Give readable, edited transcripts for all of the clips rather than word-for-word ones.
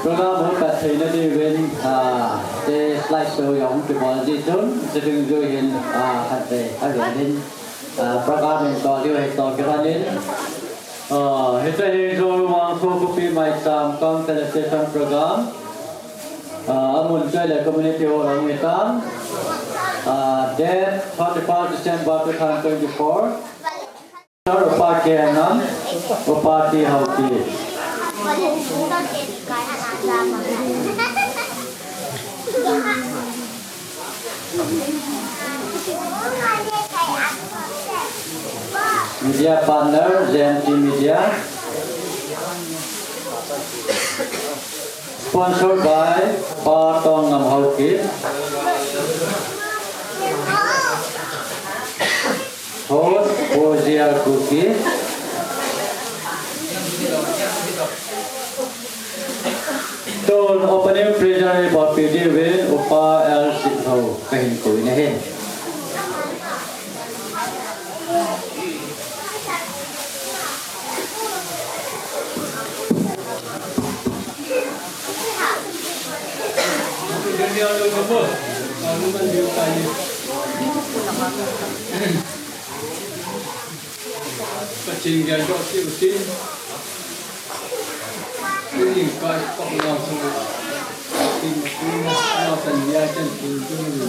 program hỗ trợ thầy nó đi bên cái slideshow giống cái bọn gì chúng sẽ đừng vô hiện hạt đề ở đây nên program này có điều hay to cái đó đến hiện tại Hengjol Vangkho Khopi Maicham con television program muốn chơi là community hall ở Maicham date 24 December 2024 ở party Nam ở party Haokip media partner ZNT Media sponsored by Patong Nam Haokip host Bozia Kuki Tôn opening present about PD with Upa L. Sitho kahin ko inahin. Kecing dia dok si kecing. Ini kai kok langsung. Ini langsung dia jantung tu.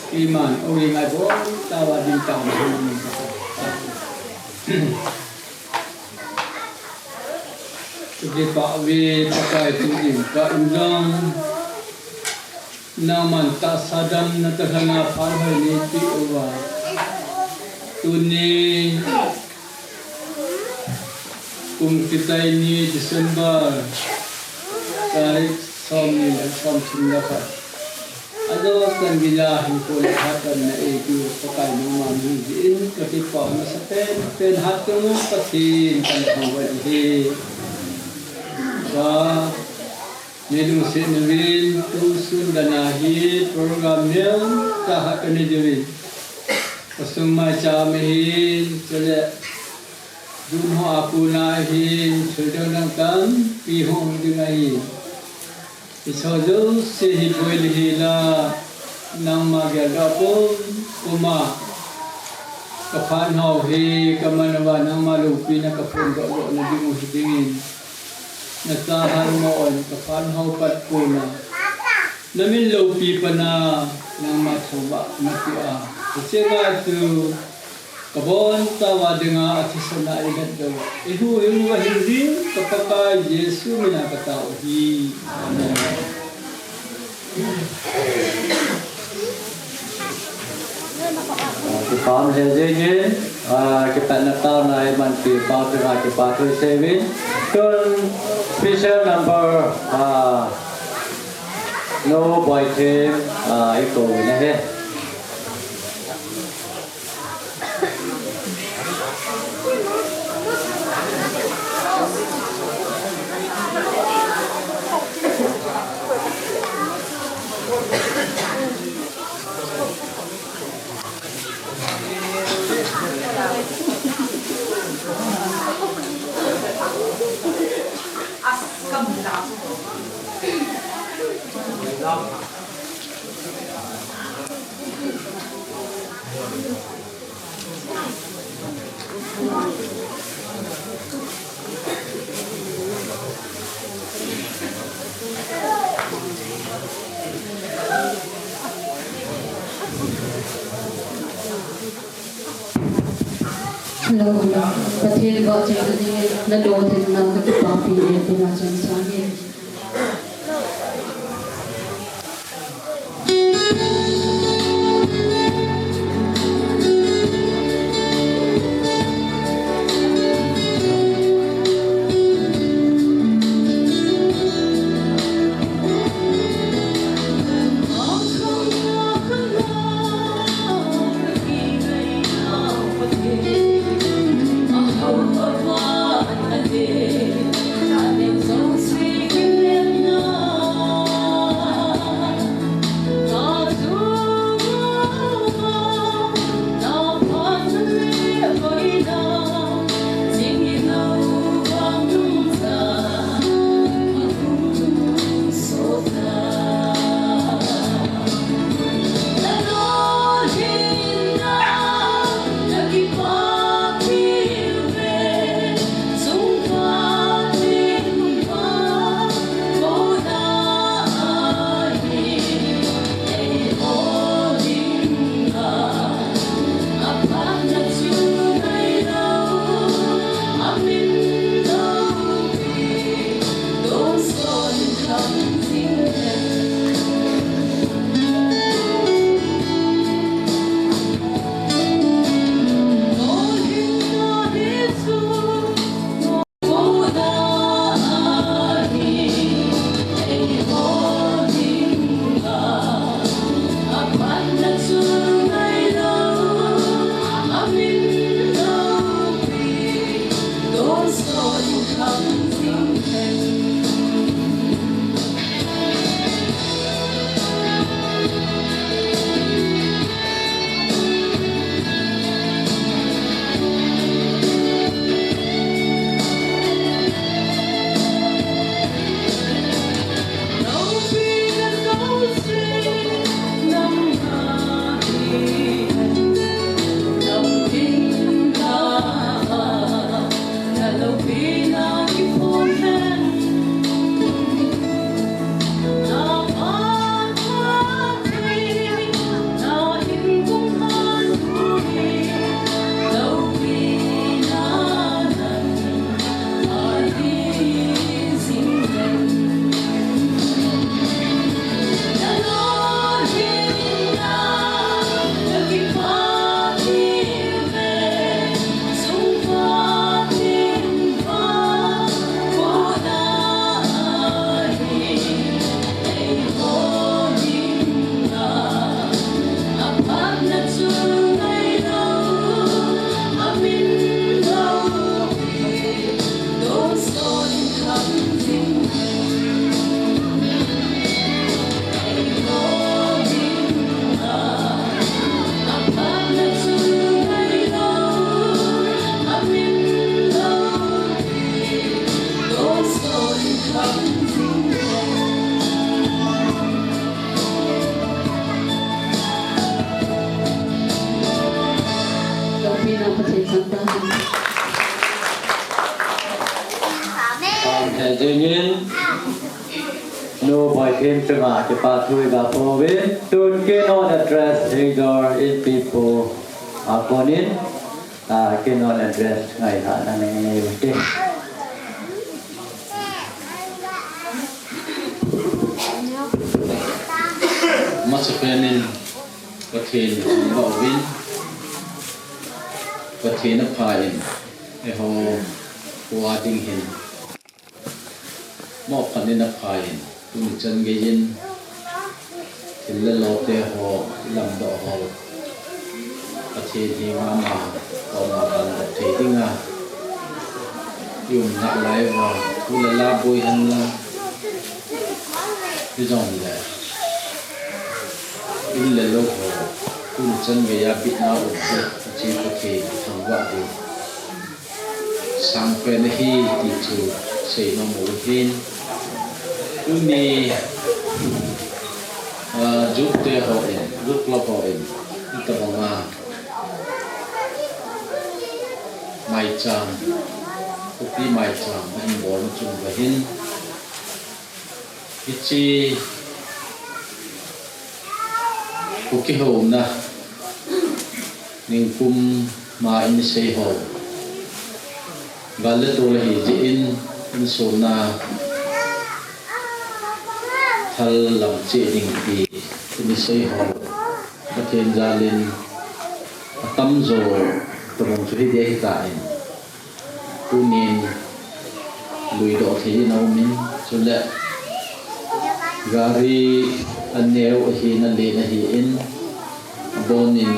Iman, orang ngaji tawa bintang. Jadi Pak W pakai tinggi, Pak Undang. Naman tak sadam na terhanga parhai ni ti uwa. Tuni kita ini Desember tarik som dapat. Ada kan bila hingga hatan na itu pakai nama mungkin ketika masa pen hatu pasti kan kawan ini. Ba Nilung senwin tusun danahi programnya tahap ini jadi. Pasung Maicham ini jadi dunho aku nahi sudah nangkan pihong dinai. Isojo sehi boleh hila nama gada pun kuma kapan hau he kamanawa nama lupi na kapun gado na di mo hidingin. Natahan mo on kapan hau pat puna. Namin lupi pa na ng matsoba matia. Kasi nga ito kabon tawa dengan atisan na ikat dawa. Ihu hindi kapag Yesu minakatao hi. Con sẽ dễ nhé cái bạn là tao này mình chỉ bao từ ngày cái bao từ saving con special number no boy team echo này hết Hello, Patil got the door is now the Khopi in Maicham. Speak na pathe santa Thầy duyên nhiên no boy came to my the pathway the province to cannot address Hengjol in people opponent cannot address ngày thả năng ngày okay Masapenin Pathin Bovin Pathin Pain Eho Wading Hin Mo Panin Pain Tung Chan Gayin Tilalote Ho Lamdo Ho Pathin Himama Oma Pan Tatinga Yung Nak Laiva Ulala Boy Hanla Dizon Le in le lo ho kun chan ve ya bit na o chi ko ke thang wa di sang pe na hi ti chu sei no mo hin ni ju te ho en lu lo ho en ta ba ma Maicham Khopi Maicham Hengjol chung va hin chi kuki-zo na ning kum ma in sei ho galet ol hi ji in so na thal lam che ding ti in sei ho pathen jalin atam zo tong chu hi de ta in tunin lui do thi na min chu le gari aneu hi na le na hi in bonin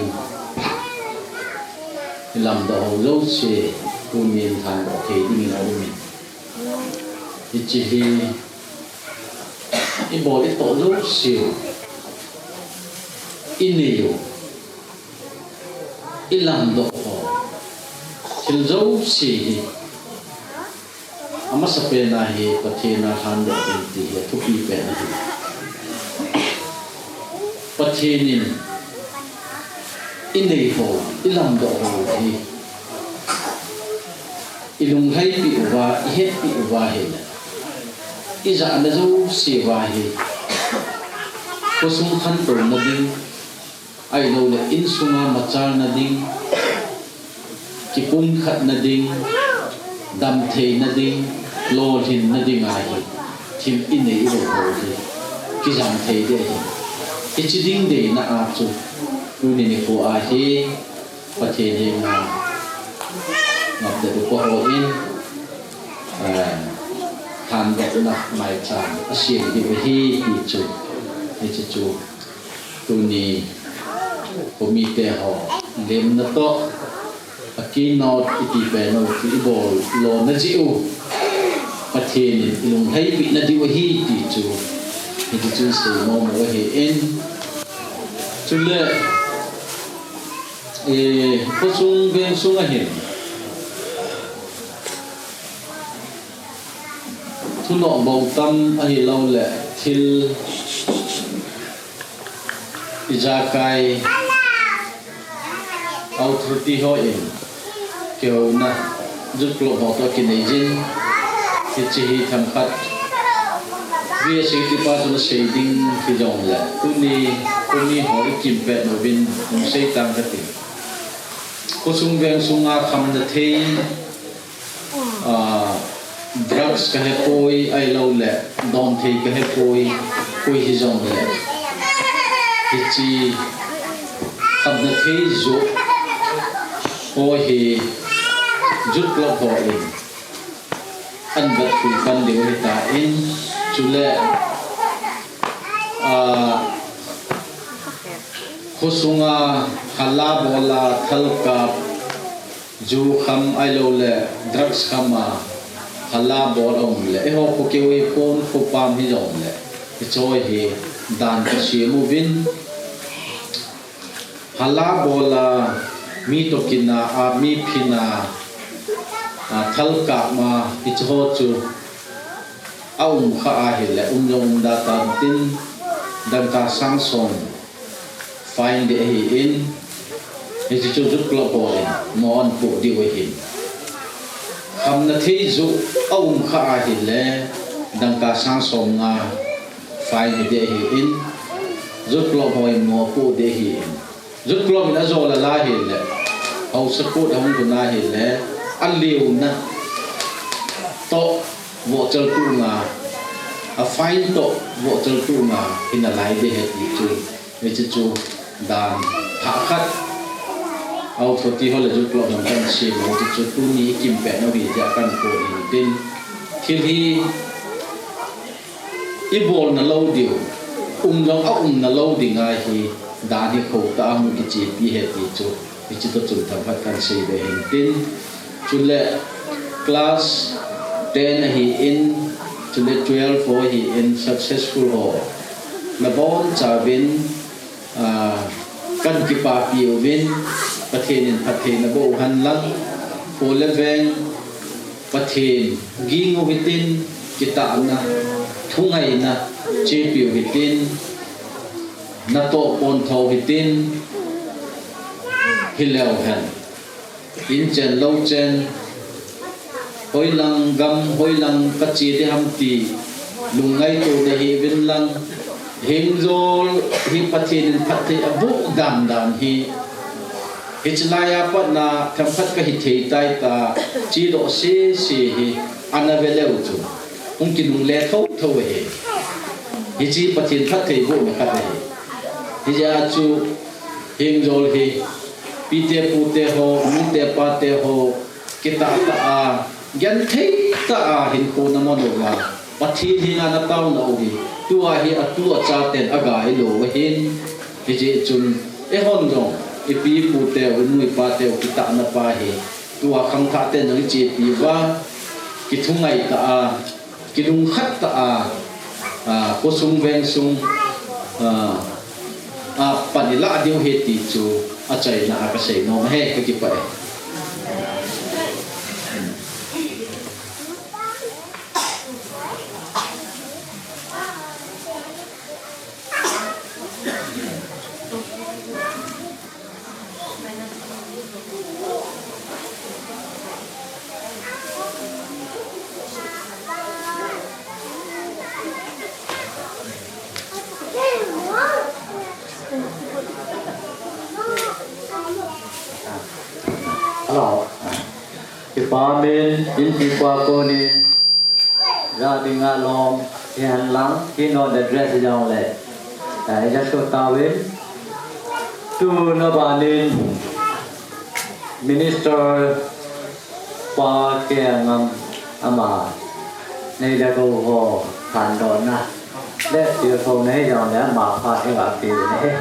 lam do zo che tunin than do thi ding na min ichi hi i bo i to zo siu ineu i lam do ho til zo si ama sa pe na hi pathena han do ti hi thu pi pe na hi pathenin inei ho ilam do ho hi ilung hai pi wa het pi wa he iza na zo si wa hi ko sum khan to na ding ai no le in sunga machar na ding ki pum khat na ding dam the na ding lo hin na ding ai thim inei ho hi ki jam the de hi ding de na a chu tu ni ko a hi pathe ni na ngap de ko ho in han de na mai chan a sim di hi chu chu tu ni ko mi te ho lem na to a ki not iti pe no ti bol lo na ji u pathe ni lung hai pi na di hi ti chu itu tu se mo mo he in chu le ko sung ben sung a hin thu no bo tam a hi lo le thil ijakai authority ho in kêu na giúp lộ họ to kinai jin ki chi hi tham khat vì sự tiếp bắt nó xây dựng cái dòng là tôi hỏi kim pe nó bên xây tăng cái gì có sung ven sung a khăm là thế drugs cái hệ cối ai lâu lệ đòn thì cái hệ cối cái dòng lệ cái chi khăm là thế giúp cối thì giúp lọc họ lên ăn vật phụ phân đều hiện tại in chú lệ khusunga hala bola thalka ju kham ai lo le drugs khama hala bola le ho ko ke we pon ko pam hi jong le choi hi dan ka shi mu vin hala bola mi to kina a mi phina thalka ma icho chu aum kha a hi le jong da ta tin dan ka sang song find the in thì chú rút lo bò lên món bộ đi về hình cầm na thấy dụ ông khá hình lẽ đang cả sáng sớm nga phải để hình rút lo bò mò bộ để hình rút lo mình đã rồi là la hình lẽ hậu support ông của na hình lẽ ăn liều na to vợ chơi tu nga fine to vợ chơi tu nga hình là lại để hết chú về chú đàn thả khát ao thôi thì họ là giúp lo làm căn xe mà chú tu ní kim bẹ nó bị giả căn cổ hình tin thì ibol na lâu điều long ốc na lâu đi ngay thì đàn thì khẩu ta một cái gì bị hết thì chú tôi chụp thằng phát căn xe về hình tin chú lệ class 10 he in chú lệ 12 he in successful ho là bon trả bên căn kỳ bà biểu viênประเทศนั้นประเทศนั้นบ่หันหลังโอเลเวงประเทศกิงโอวิตินกิตานะทุ่งไงนะเจปิววิตินนาโตปอนทอวิตินฮิเลวหันอินเจนโลเจนหอยลังกำหอยลังกัจจีเดฮัมตีลุงไงตัวเดฮิวินลังเฮงโจลฮิประเทศนั้นประเทศบุกดำฮิHiclaya pat na tempat ke hitai ta cido si hi anaveleu tu mungkin le thau thau he hici patin phat thei bo me khat he hija chu Hengjol he pite pute ho mute pate ho kita ta a gan thei ta a hin ko na mo no wa pathi hi na taw na o hi tua hi atua cha ten aga hi lo hin hiji chun e hon jong ipi pute unui pate kita na pa he tua kham tha te nang chi pi wa ki thungai ta a ki dung khat ta a ko sung veng sung panila diu he ti chu a chai na ka sei no he ki pa Pamen in qua konin ra đi ngã lom thì hành lắng khi nó đã dress dòng lệ tại ra số tao bên tu nó bà nên minister qua kia ngâm ama này là câu hồ phản đồn na để tiêu thụ này dòng để mà phạt cái bạc tiền này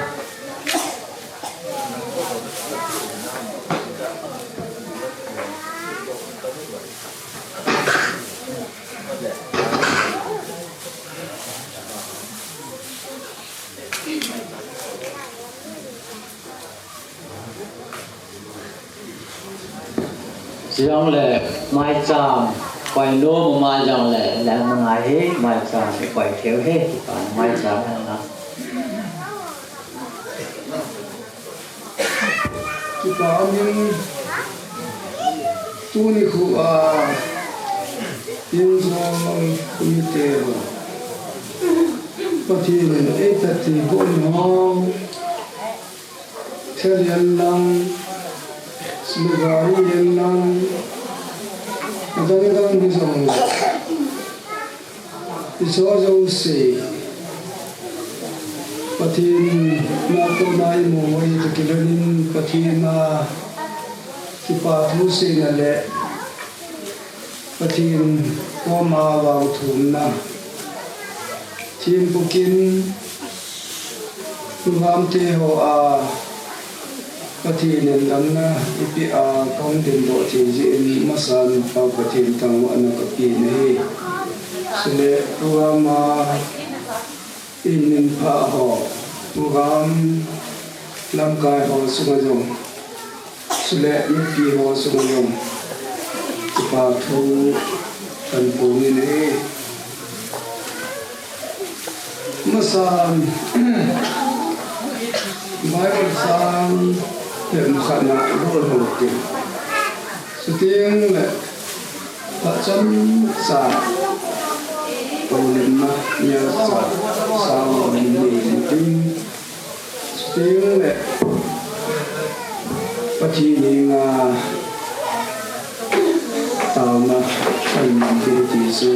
dòng lệ Maicham quay nô mà dòng lệ là một ngày hết Maicham thì quay thiếu hết còn Maicham là nó kita min tu ni khu in zong kumite patin e tati bon ho thelian lang Sebagai yang kadang-kadang disong se patin na ko nai mo wai kilanin patin na kipa thu se na le patin ko ma wa thum na tin bukin ngam te ho Patin ang na ipi kong din do tiji masan pa patin tang ano kapi nahi sile tuama inin pa ho tuam lamkai ho sumajong sile ipi ho sumajong ipa thu tanpungin nahi masan Bible sang hiện khả năng vô hồ tiền sự tiếng là ta chấm xả ôn lên mà nhớ xả sao mình tin sự tiếng là bắt chi mình tao mà thành cái gì số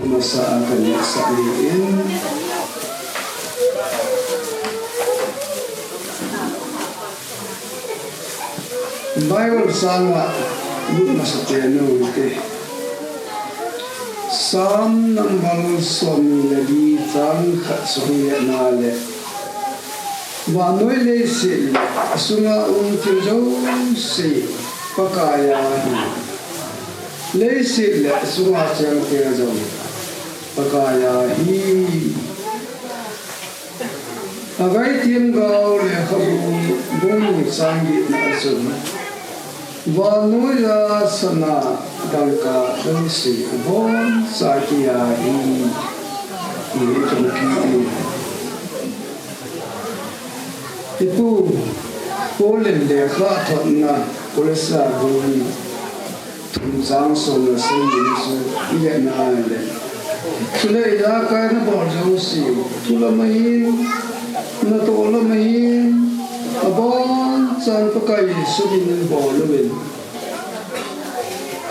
mà sa cần sa liền Bible sang lúc mà sẽ tiền đâu thế Sam năm bằng som là đi tăng khát soi na lệ và nói lên sự sunga tiêu dấu sự pakaya lấy sự là sunga chẳng tiêu dấu pakaya hi agai tiêm gạo là không bung sang đi na sum và nói ra sana đăng cả đăng sự bon sakia hi trong khi itu polen de kha thonna polesa goi thum sang son na sen ni so ile na le tule ya ka na bo jo si tula mai na to la mai abon san pa kai su bin bo lo ben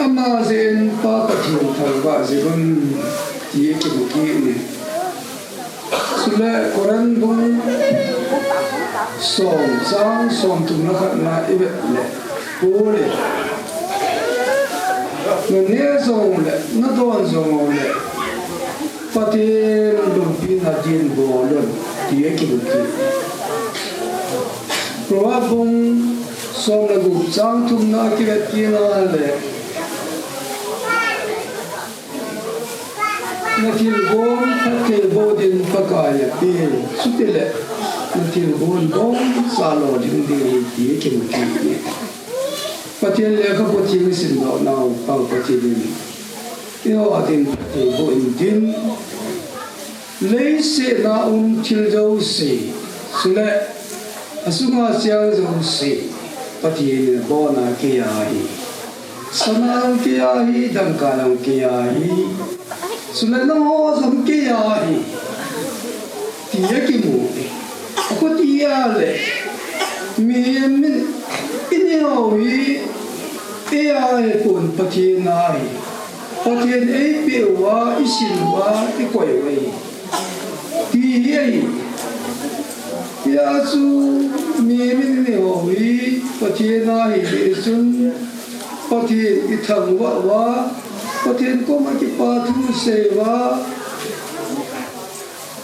ama zen pa pa thum thal ba zibun ti ke bu ki ni sule koran bun som tum na khat na ibe le pole ne som le na don som le pati dum pi na din bo le ti ki bu ki probabum som na gu sang tum na ki ve ti na le na til bon pati bo din pakaya pi sutile Nanti bon bon salo ding ding di kim kim. Patien le ka patien sin do now pau patien. Io atin pati bo in din. Lei se na til jo se. Sule asunga siang jo se. Patien bo na ke ya hi. Sanang ke ya hi dang ka lang ke ya hi. Sule no sam ke ya hi. Ti ki mu. Aku tiada le, min ini awi, ai pun patien ai, patien pewa isinwa ikoi wei, tiada, ya su min ini awi patien ai besun, patien itang wa, patien ko makipatu sewa.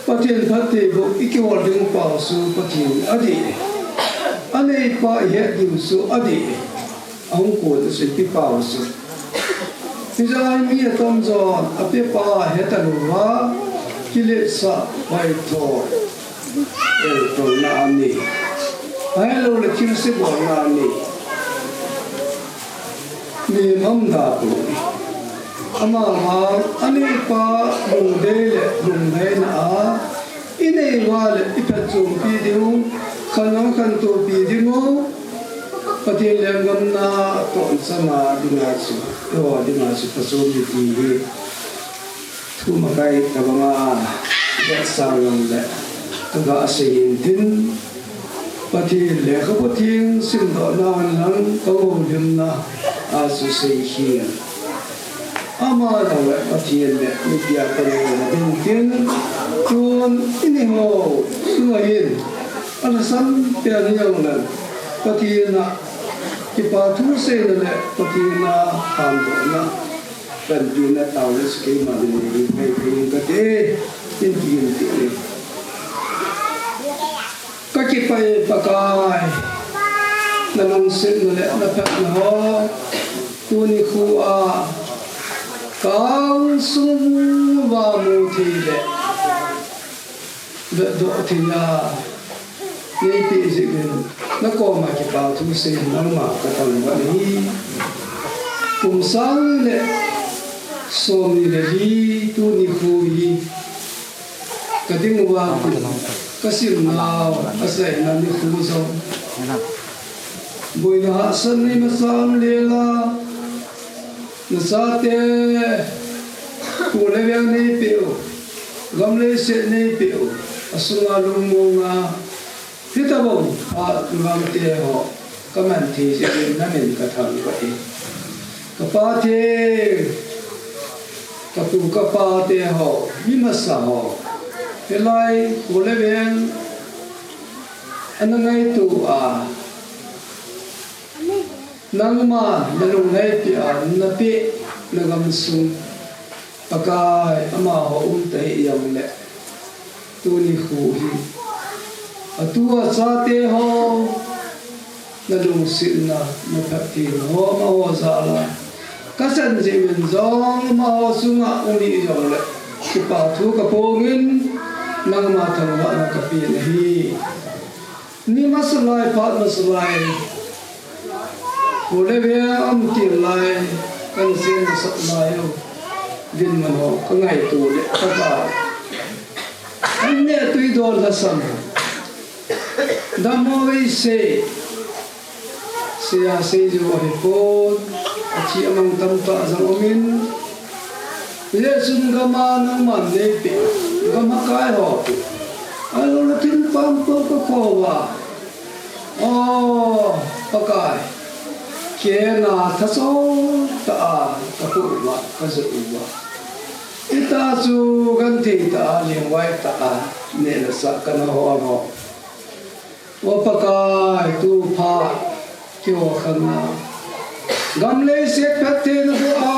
Patien pati bo ikiwal ding pa su patien adi ane pa ye ding su adi ang ko de se pi pa su pizai mi tom zo ape pa he ta wa kile sa bai to el to na ni ai lo le kin se bo na ni mam da ko ama ane pa lung de na ine wal ipachum pi diu khanon khan to pi diu patil langam na to sama dingasu to dingasu pasum di thu ma kai ta banga ya sang le ta ga asin din patil le kha patin sin do na lang ko dim na asu sei hi ama dawe patien le nipia pare ding tin tuan ini ho sungain alasan pian yang le patien na kipa thu se le patien na han do na kan din na taw le ske ma ni mai pin ka te tin tin ti ka kipa e pakai na nang sen le na pa na ho tu ni khu a Kang sum wa mu thi le do thi ya ni ti si na ko ma ki pa tu se na ma ka ta wa ni kum sang le so ni le li tu ni khu yi ka ding wa ka sim na asai na ni khu zo bùi hạ sân ni mà san lê la nó sa tê cụ lê viên ni biểu gam lê sẽ ni biểu asunga lung mông Hita bông ngam tê họ các bạn thì sẽ đến nằm in cái thằng vậy các ba tê các cụ các ba tê họ im mà sa họ cái lai cụ lê viên anh ngay tu nang ma nalung nay pia napi nagam sung pakai ama ho tai yang le tu ni khu hi atua sa te ho nalung sin na napati ho ma ho za la kasan je min zong ma ho sunga uni yong le ki pa thu ka po ngin nang ma thang wa na ka pi na hi ni masalai pa masalai Bole be am tin lai kan sen sat lai yo din man ho ka ngai tu le ka ba an ne tui dor la sam damo ve se a se jo he po a chi amang tam ta zang omin le sun ga ma nang man le pe ga ma kai ho alo la tin pam po ko ko wa pakai kia na thaso ta ka pu wa ka zu wa ita su gan thi ta leng wai ta ne la sa ka na ho ho wa pakai tu pha kyo khana gam le se phat the na ho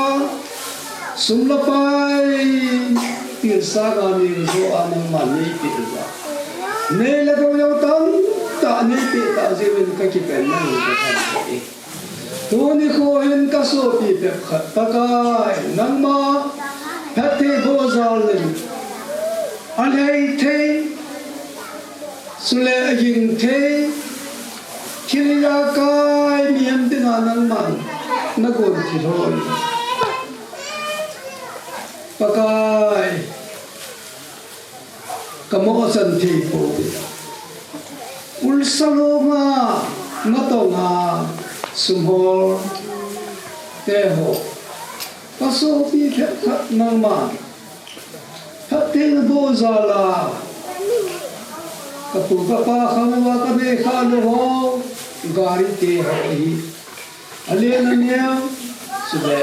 sum la pai tir sa ga ni zo an ma ni pi wa ne la ko yo tam ta ni pi ta je wen ka ki pen na ni ka ta e tu ni ko hin ka so pi pe khat pakai nang ma phathe bo zal le an hei the sule yin the kiriya kai miam tin nang man na gon thi roi pakai kamo san thi po ul saloma matonga sumhor teho kaso pi khat nang ma phatin bo zala kapu papa khawa ka be khalo ho gari te hai ale na nya sube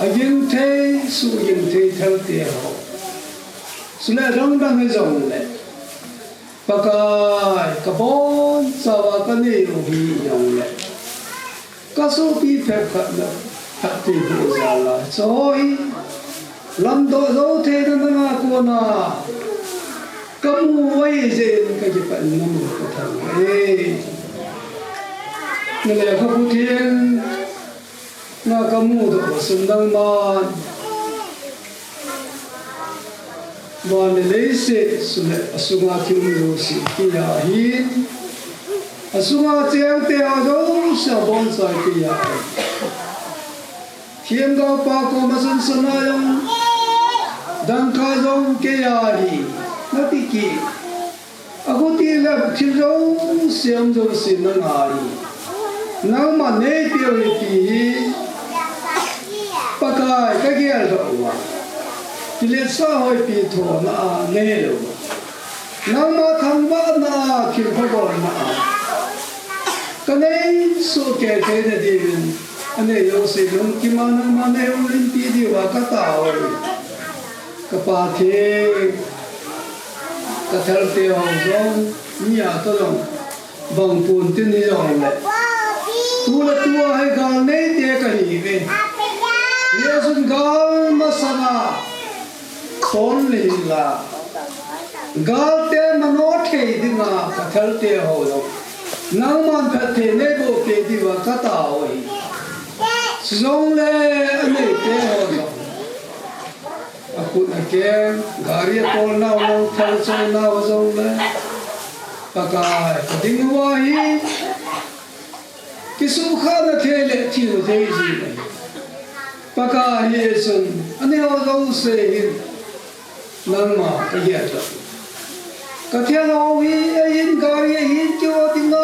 agin the su yin the thal te ho sule rong dang he jong le pakai kabon sawa ka ne ro hi yong le kaso pi phep khat la phati bo zala choi lam do zo the na ko na kamu wai zen ka ji pa nam ko thang ne le kha pu thien na kamu do sundang man man le se sule asunga thim lo si ki ya hin asunga cheng te a do sa bon sai ki ya thiem ga pa ko ma sun sana yong dang kha jong ke ya ri na ti ki ago ti la thil ro siam jo sin na ngai na ma ne ti ri ti pakai ka ki al do wa Kile sa hoi pi tho na ne lo na ma tham ba na ki pho bo na ka nei so ke ke de di ane yo se long ki ma ne o lin pi di wa ka ta o ka pa the ka thal te ho jong ni a to long bang pun tin ni jong le tu la tu hai ga nei te ka hi ve ye sun ga ma sa na Son lila galte manote dinga kathalte ho lo nang man phathe ne bo pe diwa kata oi song le ane te ho lo akut ake gari tol na ho thal chol na ho song le pakai dingwa hi kisu kha na thele thi ho dei ji le pakai ye sun ane ho lo se hin nang ma ka ye ta ka thia lo hi in gari hin cho tinga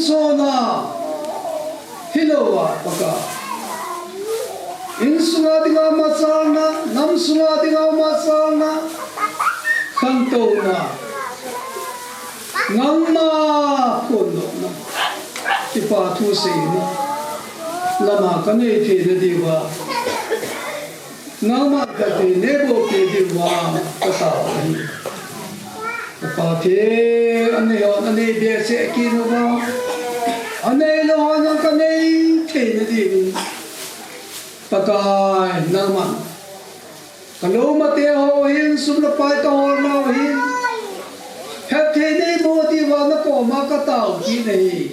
sona hilowa paka in sunga dinga masana nam sunga dinga masana kanto na ngamma kono na tipa thu sei na lama kane the de diwa ngamma ka te nebo ke diwa kata ni pa the ane on ane de se ki no ba ane lo na kane the de di pakai ngamma kalau mate ho hin sumla pai to ho na hin hết thế này bố thì vào nó có mà cái tàu gì này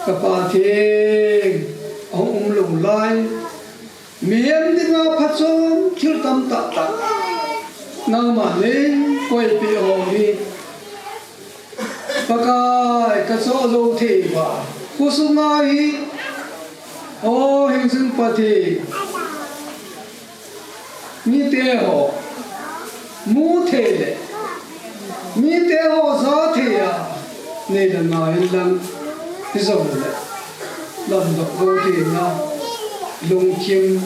cái bà thiên ông lùng lai miếng thì ngao phát sông chưa tâm tạ tạ nào mà lên quay bị hồ đi bà cái số dâu thì bà cô sung ai ô hình sinh bà thì như thế hồ mu thế đấy mi te ho za the ya ne da na lan ti zo le lan do go ti na lung kim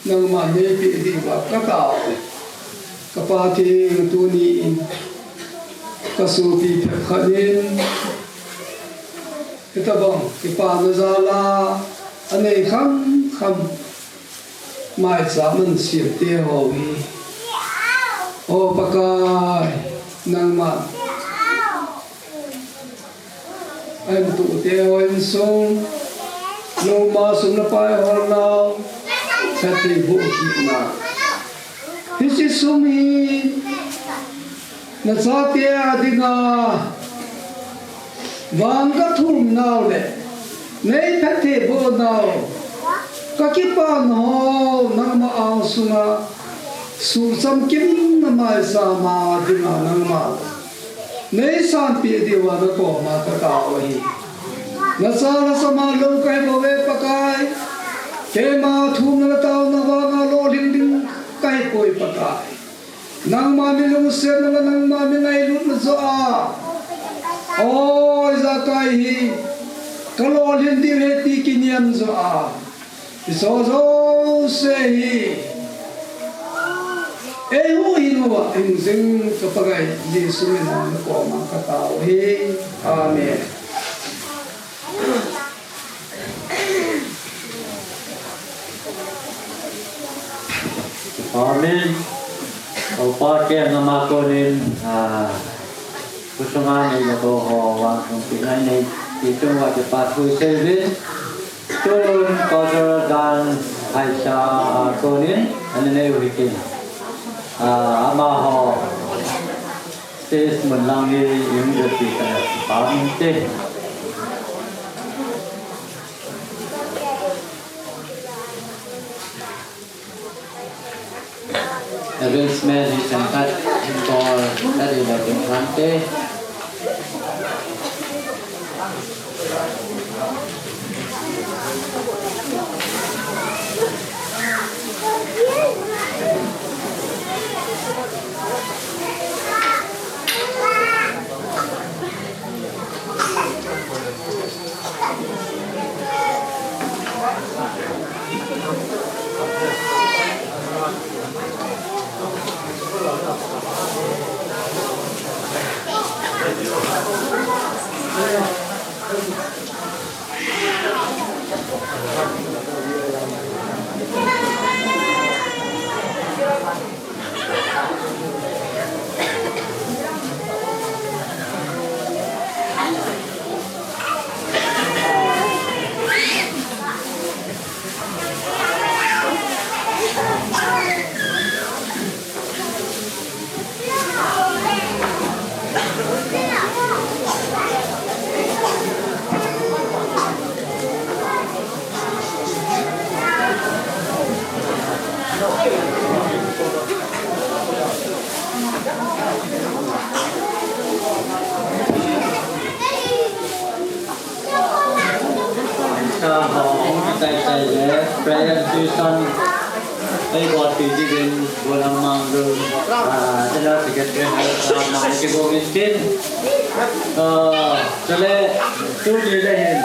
nang ma ne pi di ba ka ta ka pa ti tu ni ka su pi khanin kita bang ki pa na za la ane kham mai za man si te ho wi ô pakai nang ma em tụ tiêu em sung lâu mà sung là phải hoàn nào sẽ tìm vũ khí mà thì chỉ sung hi là sao tia đi ngà vàng các thùng nào lệ lấy phép thể bộ nào các cái bàn hồ nang ma ao sung à su sam kim na mai sa ma dinga nang ma nei san pi diwa na ko ma ka ta hi na sa la sama lo kai bo ve pakai ke ma thum na ta na wa na lo ling ding kai koi pakai nang ma mi lu se na nang ma mi nai lu na zo a oi za kai hi ka lo ling di he ti ki niam zo a so zo se hi hu hinu wa ingzing kapagai Yesu na ko ma katao hi amen amen opa ke nama ko nin kusungan ni ko ho wa kung pinai ni itu wa ke pa thu service turun ko dan Aisha ko nin ane wikin ama ho stage mình lang đi những việc gì cả bảo những thế arrangement di tempat impor dari bagian lantai Đây còn thì chỉ bên vừa làm mang rồi cho nên thì cái này mang cái bộ mình tin cho nên chú đi lên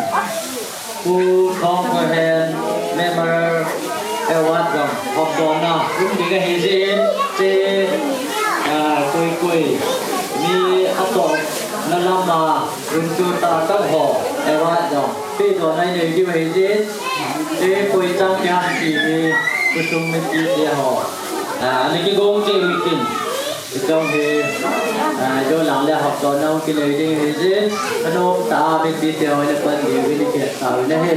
cô không có hẹn memberewat dong học trò nào cũng đi cái gì trên quỳ mi học trò nó làm mà chúng ta các họewat dong khi trò này này như vậy gì cái quỳ trong nhà thì kusum mình dia họ anh cái gông chơi weekend trong thì do làm là học trò nào cái này thì gì nó ta biết biết theo nó phân điều cái này sao nó hết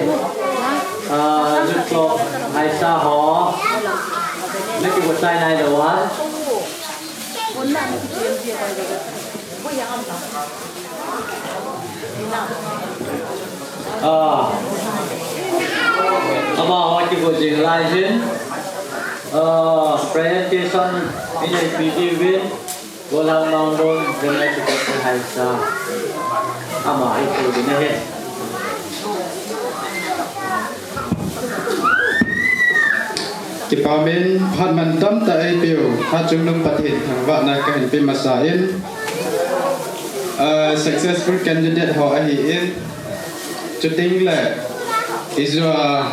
giúp cho ai sa họ lấy cái vật tay này đâu á ama họ chỉ có gì lại chứ presentation ini PDW golang mangdon dengan seperti Hita ama itu ini hết Kipamin Hanman Tam Ta Apio Hachung Nung Pathin Thangwa Na Kahin Pim Masain successful candidate ho ahi in chuting le Israel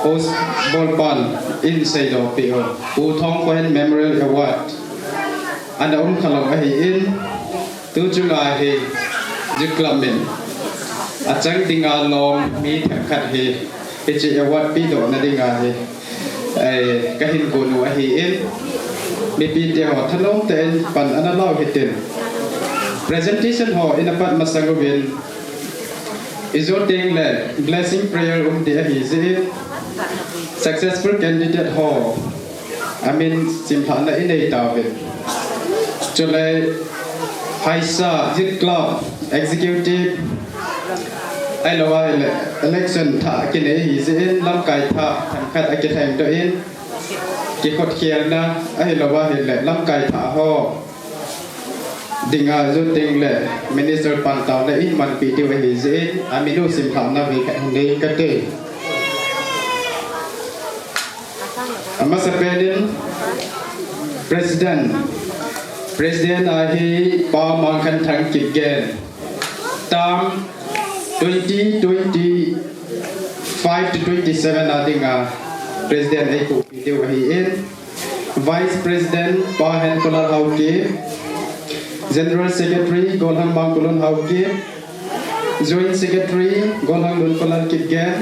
post ball ban inside of PO U Thong Kwen Memorial Award and khalong ahi in tu chunga hi jiklamin achang dinga long mi thakhat hi H award pi do na dinga hi kahin kunu ahi in mi pi te ho thalong ten pan analau hitin presentation ho in apat masangobin izoting le blessing prayer de ahi zin successful candidate ho I mean simphan na inei tawin chole Haisa Zit Club executive ai lo election tha kine hi zin lam kai tha tham khat a ke thang to in ki khot khial na ai lo wa le lam kai tha ho dinga zo ting le minister pan taw na in man pi ti wa hi zin aminu sim tham na vi ka nei ka te ama sapenin president ahi pa mangkhan thang kip gen tam 2025 to 27 adinga president ai ko pide wa hi in vice president pa Hengjol Haokip general secretary golhang mangkulon Haokip joint secretary golhang lunkolan kipgen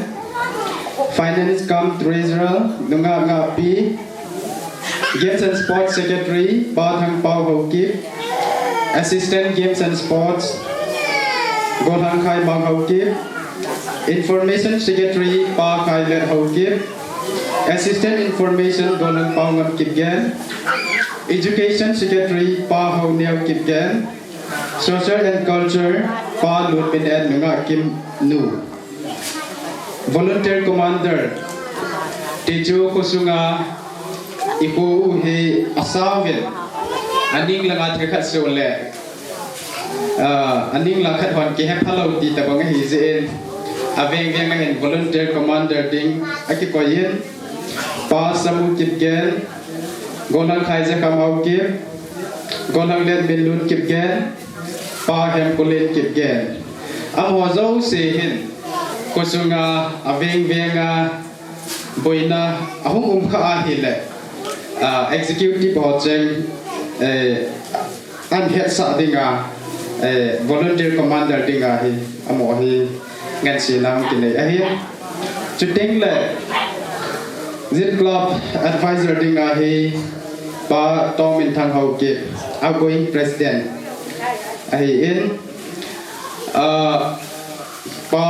finance cum treasurer nunga nga pi games and sports secretary pa thang pau Haokip assistant games and sports Golhang Khai Mang Haokip information secretary Pa Khai Let Haokip assistant information Golhang Pau Ngam Kipgen education secretary Pa Hau Neo Kipgen social and culture Pa Lut Bin Ed Nunga Kim Nu volunteer commander Tejo Kusunga Iku He Asawin Aning Langat Kekat Sole aning la khat hon ki hep hello ti ta bang hi zen aveng veng ngen volunteer commander ding aki ko yen pa samu kip gen golang khai ja kam Haokip golang len bin lut kip gen pa hem kolen kip gen a ho zo se hin ko sunga aveng venga boina ahum kha a hi le executive project an het sa dinga volunteer commander dinga hi amo hi ngan si nam ki nei a hi chuting le Zit Club advisor dinga hi pa Tomin Thang Haokip outgoing president a hi in pa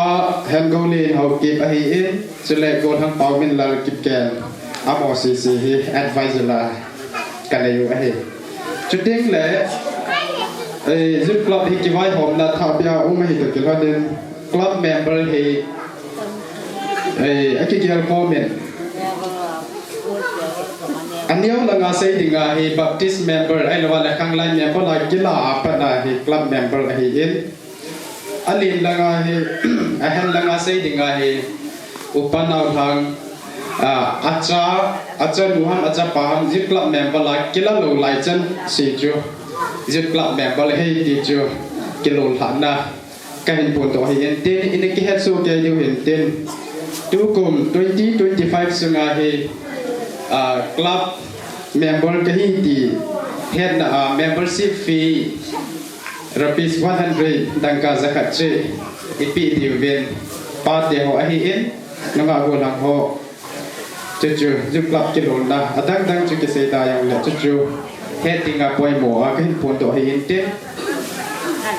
Hengjol Haokip a hi in chule go thang pau min lal kip ken amo si hi advisor la kanayu a hi chuting le Zit Club hi ki vai hom na tha pia hi to ki haden club member hi aki ki comment anyo la nga sei dinga hi baptist member ai lawa la khang lai member la ki la apa na hi club member hi in alin la nga hi ahan la nga sei dinga hi upanau thang acha nuhan acha paham zit club member la kila lo lai chan si chu zit club member la hei ti chu kilo thana ka hin pon to hi en ten in ki het so ke yu hin ten tu kum 2025 sunga he club member ka hi ti het membership fee rupees 100 dangka zakat che ipi ti ven pa te ho hi en nanga go lang ho chu zip club kilo na adang dang chu ke se ta yang le chu heading up boy mo a kin pon to hi en ten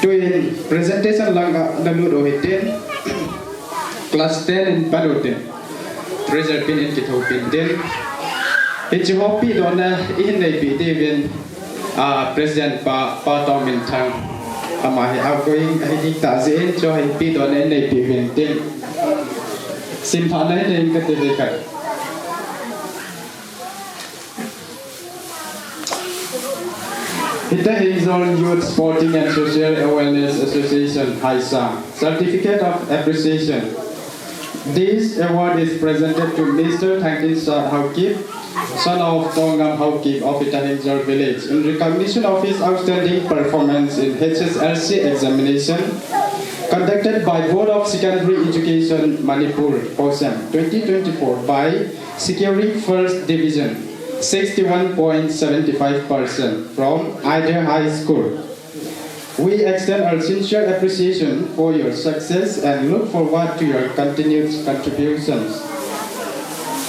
doing presentation lang na lu do hiten class 10 in padoten result pin in kitho pin den It's Khopi dona in nei pi devin president pa tom in thang ama he outgoing he dik ta zen cho he pi dona nei pi vin tin sim pha nei nei ka te ka Hita Hengjol Youth Sporting and Social Awareness Association Hita Certificate of Appreciation. This award is presented to Mr. Haokip, son of Tongam Haokip of Hita Hengjol village, in recognition of his outstanding performance in HSLC examination conducted by Board of Secondary Education Manipur (POSEM) 2024 by securing first division 61.75% from Ida High School. We extend our sincere appreciation for your success and look forward to your continued contributions.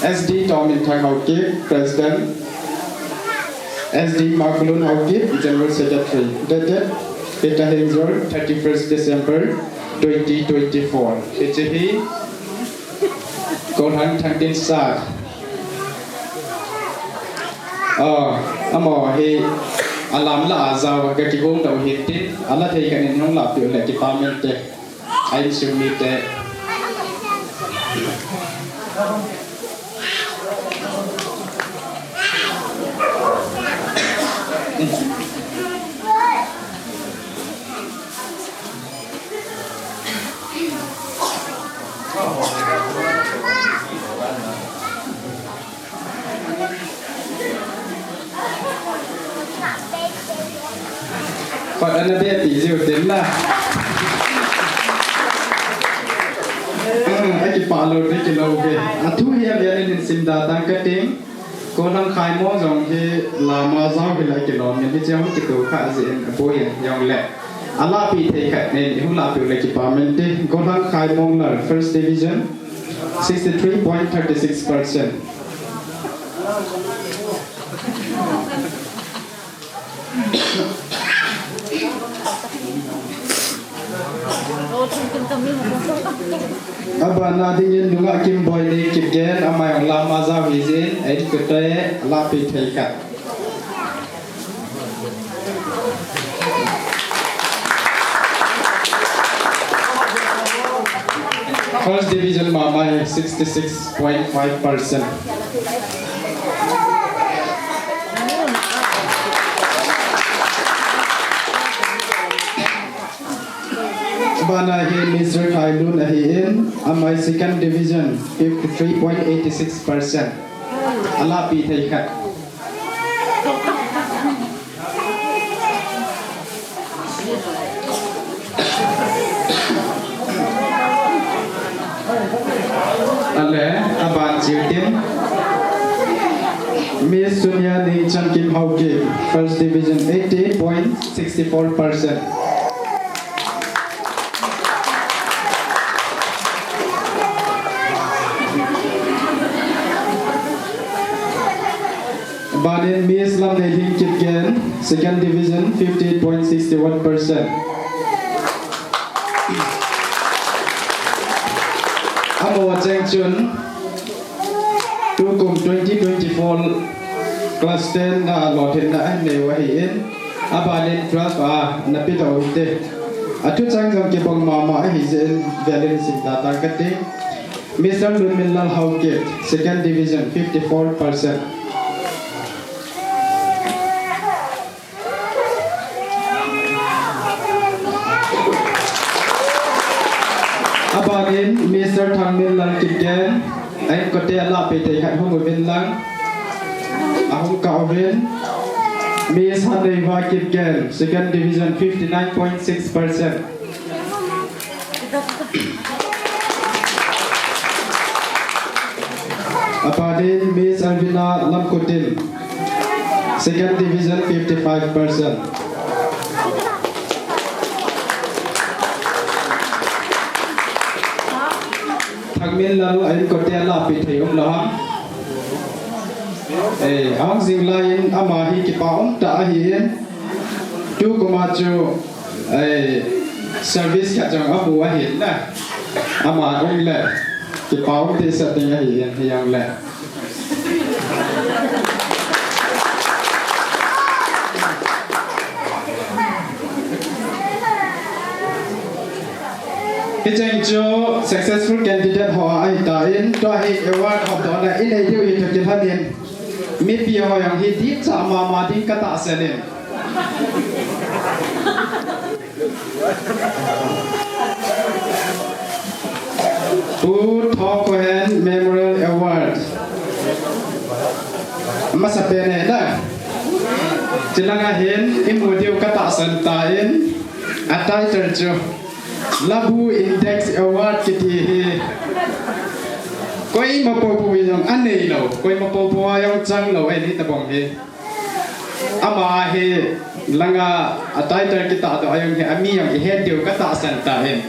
SD Tomin Thang Haokip, President. SD Makulun Haokip, General Secretary. Dated Hita Hengjol, 31st December 2024. Hichihi Kothang Thangtin Sat. Amo he alam la azaw ga ki gong daw hitin ala thei kan in hong la pyo le ki pament te ai sumi te Còn anh biết tỷ diệu tính là anh chỉ bảo lột đi cái lâu về thu hiệp về nên xin đa tăng cái tiếng cô đang khai mô dòng thì là mà giáo về lại cái lâu nên bây giờ cái tổ khá diện bố hiện dòng lệ Allah bị thấy khách nên không là biểu lại cái bảo mình thì cô đang khai mô là first division 63.36%. Abana dingin dunga kim boy ni kipgen amay ang lama za vizin edit kete lapi theikat. First division mama 66.5%. Bana he Mr. Kailun ahin amay second division 53.86%. Alapi theikat. Ale aban chitim Miss Sunya Ning Kim Haokip first division 80.64%. Banin Miss Lam Nehin Kipgen, second division 58.61%. Amo Cheng Chun, Tukum 2024 class 10 na lotin na ne wahin. Abanin 12 napito ite. Atu chang jong kibong mama hizen valen sintata kate. Mr. Lunminlal Haokip, second division 54%. Abanin Mr. Thangmin Langkitgen anh có thể là bị thấy hạnh không ở bên lăng ông cao bên Miss Hanley Haokip Girl second division 59.6%. Apadin Miss Alvina Lamkutin second division 55%. Thằng miền lalu anh có thể là bị thấy ông đó. Ông dừng lại ama hi ki paom ta hiền tu ko ma chu service ka jang abu hiền na ama ông le ki paom te sa te hiền yang le cái tranh cho successful candidate họ ai ta in to hi award học đó là in đây điều in thực thân điền mi pi họ yang hi tip sa ma tin ka ta se nen tu thọ Cohen Memorial Award mà sắp bên này đó chỉ là ngay hiện in một điều ka ta sen ta in atai terjo Labu Index Award kiti koi mapopo yang anei lo koi mapopo yang chang lo ni tabong he ama he langa atai tar kita do ayong he ami yang he dio kata san ta hen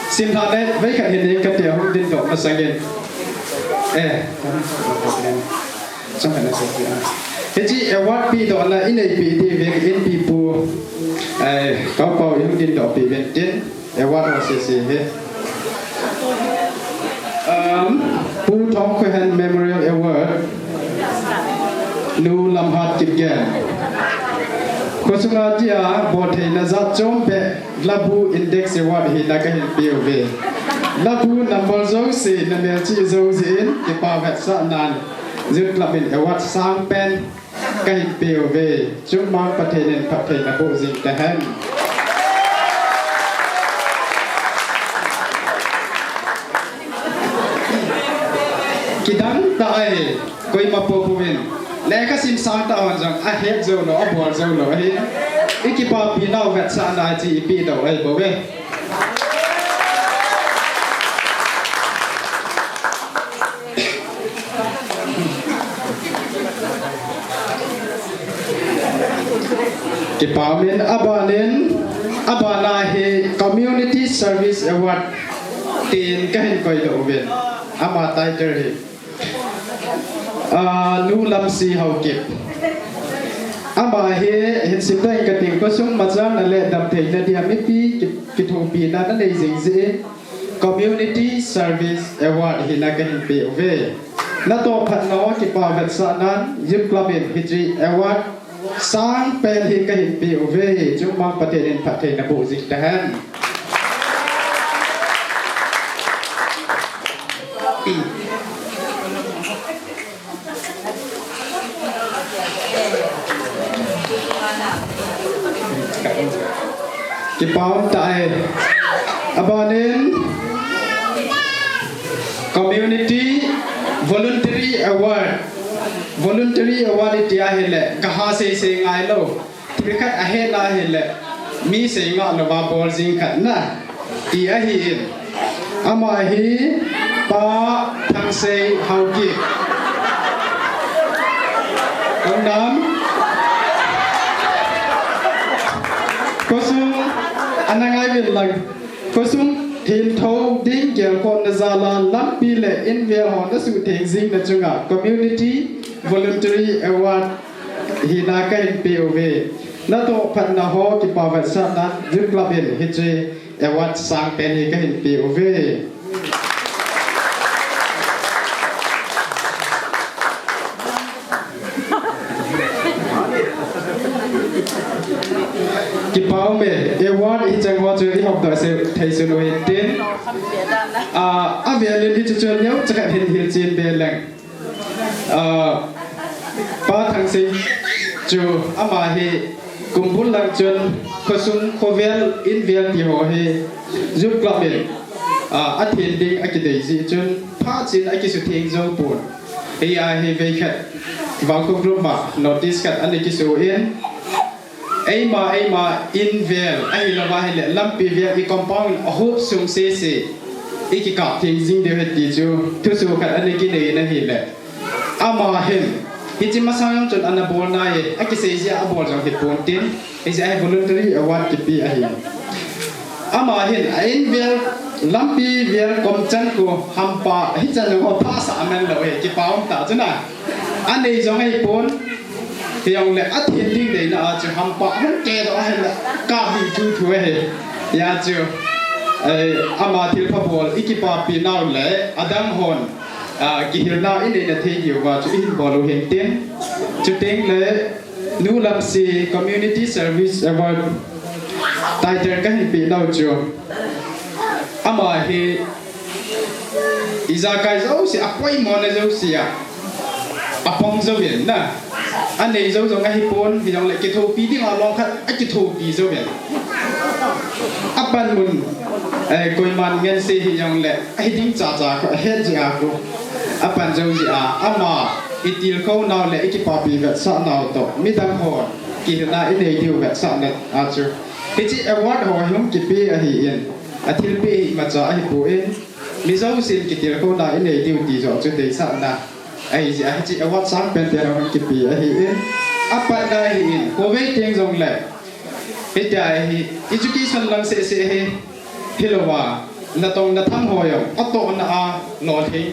sim tha de vai khat hen ka te hum din do masangen chang na se he ji award pi do la inei pi di ve in pi pu có bao nhiêu tin đọc bị bên trên award là gì hết Pu Thong Cohen Memorial Award nu làm hạt kịp gen có số là gì à bộ thầy là rất trông bé Labu Index Award hiện đã cái hiện biểu về Labu number dấu xì là mấy chỉ dấu diễn cái bảo vệ sát nan dứt là mình award sang pen cái hiện biểu về chúng mangประเทศnênประเทศlà bộ gìแต่hết Kidan tae koi mapopuin leka sim sang ta on jang a het zo lo a bor zo lo hi ikipa pi nau vet sa na chi pi do ai bo ve kipa min abana he Community Service Award tin ka hin koi do ven ama title hi nu lam si Haokip ama he hin sim dai ka ting ko sung ma jam na le dam thei na dia mi pi ki Khopi na na nei jing je Community Service Award hi na ka hin pe ve na to phat no ki pa vet sa nan yim club in history award sang pen hi ka hin pe ve chung ma pate den phat thei na bo jing ta han cái báo tại abanin Community Voluntary Award ti a hele kaha se ngai lo ti khat a he la hele mi se nga lo ba bol jing khat na ti a hi ama hi pa thang se Haokip ông nam kosum anangai bin lang kosum hin thâu ding gel kon na zala lam pi le in ve hon da su theng jing na chunga Community Voluntary Award hi na ka in POV na to phan na ho ki pa va sa na jik la bin hi che award sang pen hi ka in POV ki pau me award hi chang wa chu ri học da se thai su no hin tin a ve le hi chu chu nyau cha hin hin chin be lang pa thang sinh chu ama hi kumbul lang chun khosum khovel in vel ti ho hi giúp club in attending akidei ji chun phá chín ai cái sự thiêng dâu buồn thì ai hay về khát Vangkho group mà notice khát anh cái sự yên ai mà in về ai là vai lệ lâm pi về cái compound hộp sung xe cái cặp thiêng dinh đều hết đi chú thứ số khát anh cái này là hiện lệ ama hen hi chi ma sang chon an bol na ye aki se ji a bol jong hi pon tin hi ji ai voluntary award ki pi a hi ama hen ain vel lampi vel kom chan ko hampa hi chan ko pa sa men lo he ki paum ta chuna an nei jong ai pon hi yong le a thien ding dei na a chu hampa han ke do hen la ka hi thu thu he ya chu ama thil pha bol ikipa pi naw le adam hon kỳ hiệu nào in đây là thế nhiều và chú in bỏ lô hiện tiền chú tiếng lệ nu làm gì community service award tại trên các hình bị đâu chưa mà thì cái dấu sẽ quay món này dấu gì phong dấu biển nè anh này dấu dấu ngay bốn thì dòng lại cái thô phí đi mà lo khác cái thô phí dấu biển ban mun coi màn ngân si thì dòng lại cái tiếng trả hết gì ban dấu gì mà itil khâu nào lại cái papi vật sạ nào to mi đam hồ kỳ na in đây điều vật sạ này chứ cái chị award hồ hiếm kỳ pi hiện thil pi mà cho ai bù in mi dấu xin cái itil khâu nào in đây điều tỷ rõ cho đấy sạ na ai gì chị award sáng bên tiền hồ kỳ pi hiện ban đây hiện cô về tiếng dòng lại cái trái education lang sẽ hilowa na tong na tham hoyo ato na lo thi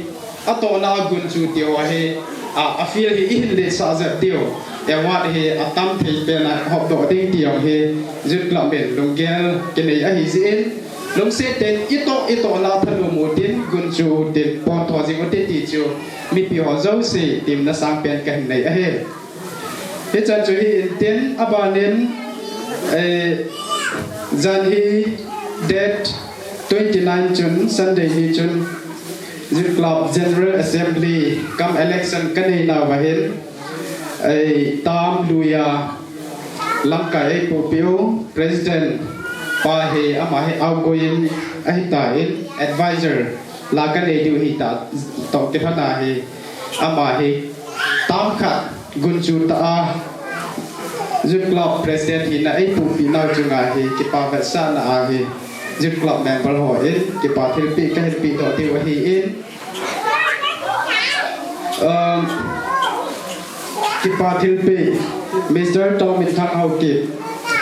ato na gun chu tiêu he a feel hi in le sa za tiêu e wat he atam thei pe na hop do ding tiêu he zut la ben longel ke nei a hi zin long se ten ito na thalo mo tin gun chu tin pon tho jing o te ti chu mi pi ho zo se tim na sang pen kan nei a he chan chu hi tin abanen Jan hi date 29 June Sunday hi June Youth Club General Assembly come election kanei na wahin tam luya langkai popio president pa he ama he outgoing Hita advisor la kanei du Hita to ke phana he ama he tam khat gunchu ta Youth Club President hi na ai pu pi na chunga hi ki pa va sa na hi Youth Club member ho in ki pa thil pi ka hi pi to ti wa hi in ki pa thil pi Mr. Tom in thang Haokip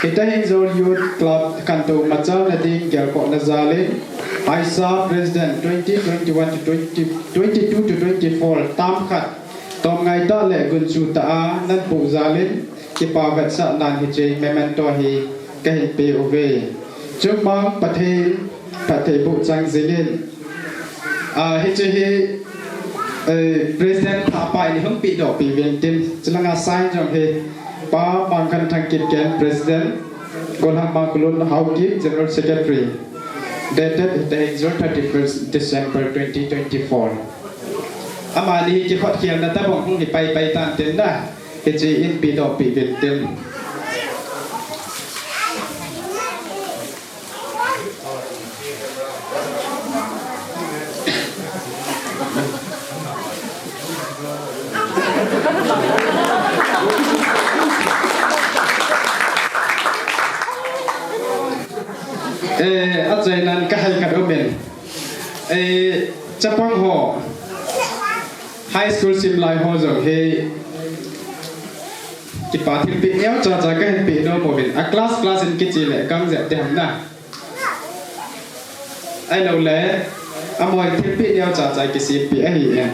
Hita Hengjol Youth Club kanto Maicham na ding gel ko na zale Aisa President 2021 to 2022 to 24 tam khat tom ngai ta le gun chu ta nan pu zalin ki pa vet sa nan hi che memento hi ka hi pe ove chuk ma pathe bu chang zilin hi che hi president tha pa ni hung pi do pi ven tin chlanga sai jong he pa pan kan thang kit ken president golham ba kulun Haokip general secretary dated the 31st December 2024 amani ki khot khiam na ta bong hung hi pai tan tin da ke chi in pi do pi vet tin a chai nan ka hai ka do men chapang ho high school sim lai ho zo he ki pa thil pi eo cha cha ka hen pi no mo bin a class in ki chi le kang ze te ham na ai lo le a moi thil pi eo cha cha ki si pi a hi en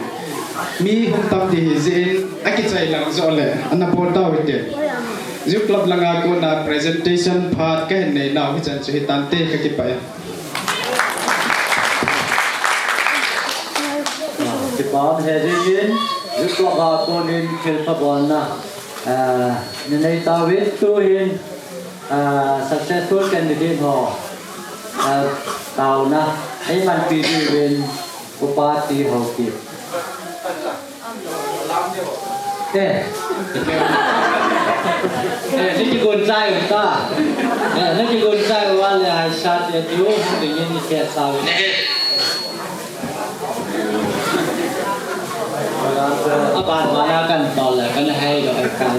mi hum tam ti hi zin a ki chai lang zo le an na por ta wi te Youth Club langa ko na presentation part ka hen nei naw hi chan chu hi tan te ka ki pa ya thì có thể riêng giúp cho bà con nên khởi phát bọn na nên đây ta biết tôi hiện successful candidate họ tàu na ấy man pi đi bên của party Haokip thế này chỉ còn trai của ta này chỉ còn trai của anh là hai sát để thiếu tự nhiên như kẹt sao bạn mà ra cần toàn là cái này hay rồi cái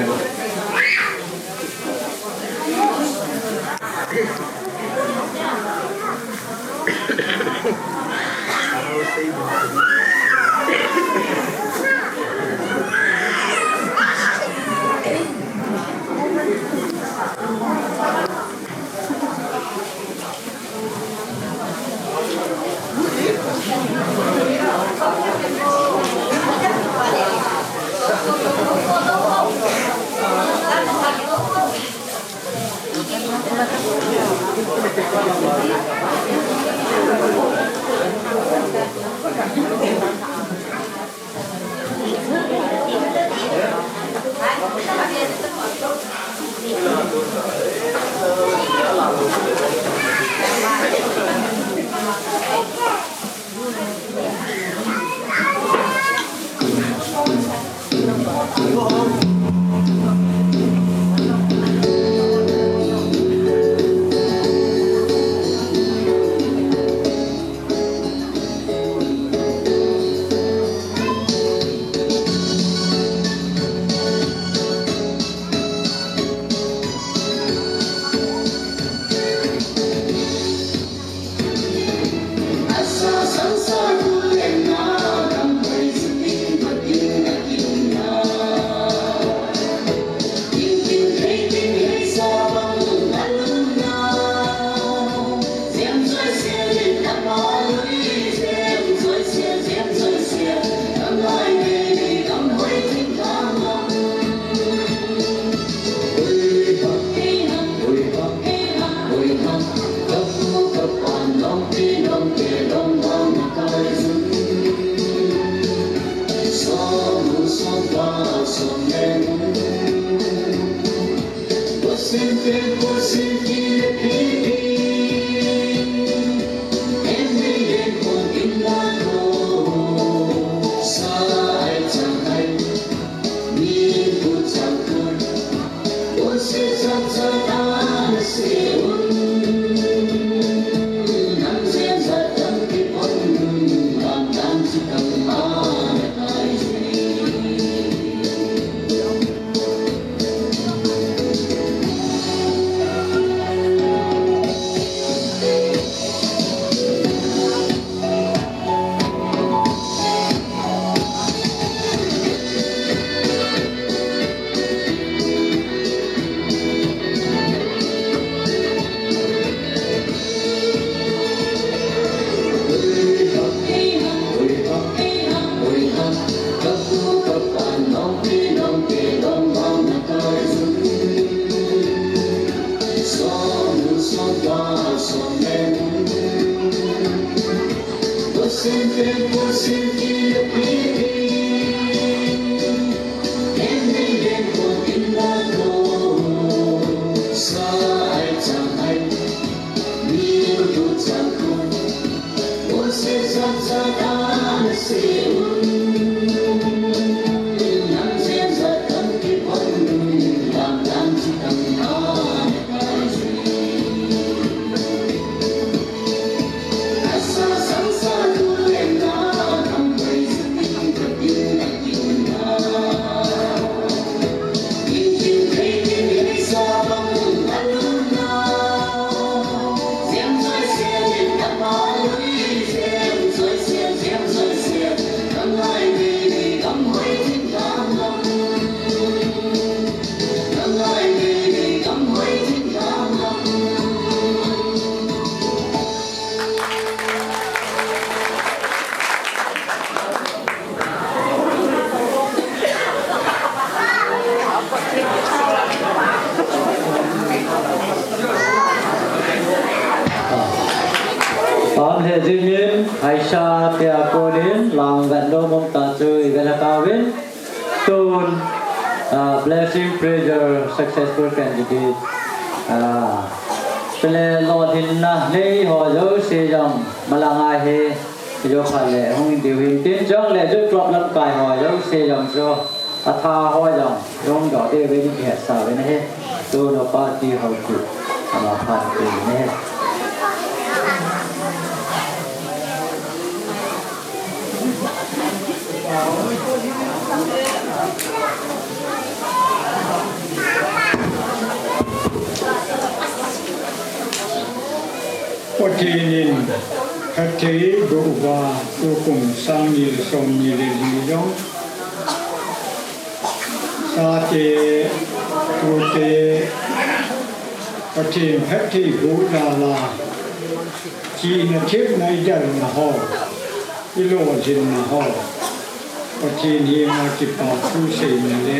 Aisha tia konin lang gando mong tatui ganakawin tun blessing prayer successful candidate pele lodin na nei ho jo se jong malanga he jo khale hong diwin tin jong le jo problem kai ho jo se jong jo atha ho jong jong do de ve ni he sa ve ne he tu no party ho ku ama phat ne ปฏินินคัตเทบุวาตุกุมสังยิสมยิริยงสาเตตุเตปฏิพัติบุดาลาจีนเทพในเดนนะฮออิโลจินนะฮอปฏินิมาจิปาทุเสนเล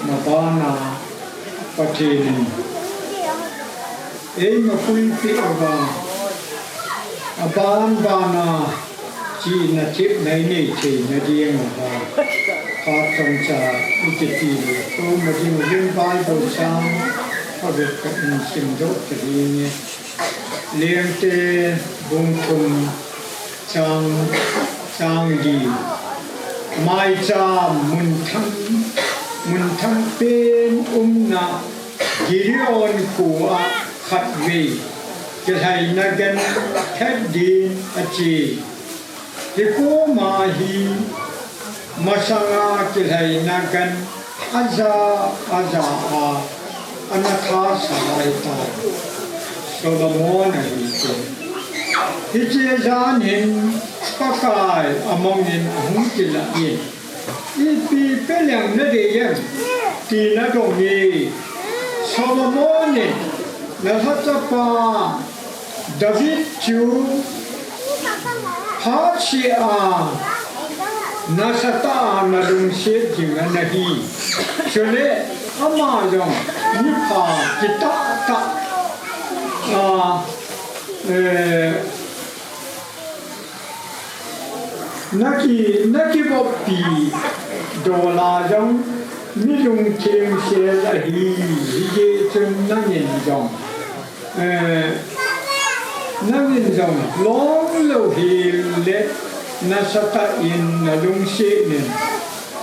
มาบานาปฏินินมาคุยพิอบาบานบานาจีนเทพในนี่เทนเดียงมาพาตรงจากอุตติโตมาดิมวินบายบุษาพระเวทกันสิมโดตรีเนี่ยเลี้ยงเตบุญคุมจางดีไม่จามมุนทั้งเป็นนากิริโอนกัวขัดวีจะให้นักกันแค่ดีอาจีที่กูมาฮีมาสังอาจะให้นักกันอาจาอนาคาสายตาโซโลมอนฮิตฮิเจจานหินปะกายอมองหินหุ่นจิละยินอีปีเป็นอย่างนั้นเองตีนัดงมีโซโลมอนเนี่ยนัทจัปาดาวิดจูพาชีอานาสตานาดุงเสียจิงนาฮีชเลอามาจงนิพาจิตตะนักบปีโดลาจงมิลุงเชียงเสียละฮีเยจงนั่งยินจงนั่งยินจงลองโลหิเลนัสตาอินนลุงเสียนิน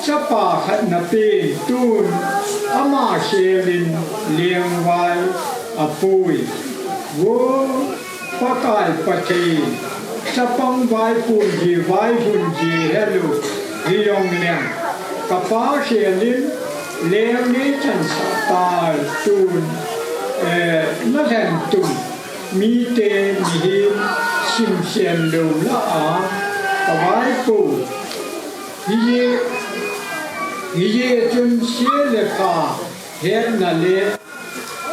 จะปาขัดนาปีตูนอามาเชลินเลี้ยงไว้อปุยวัวปะกายปะทีจะปังไว้ปุนจีเฮลูฮิยองเลียงกับฟ้าเชลินเลี้ยงนี้ฉันสตาตูนนั่นแหละตูนมีเตมีหินชิมเชียนดูละกับไว้ปูฮิเยจนเสียเลขาเฮ็ดนาเล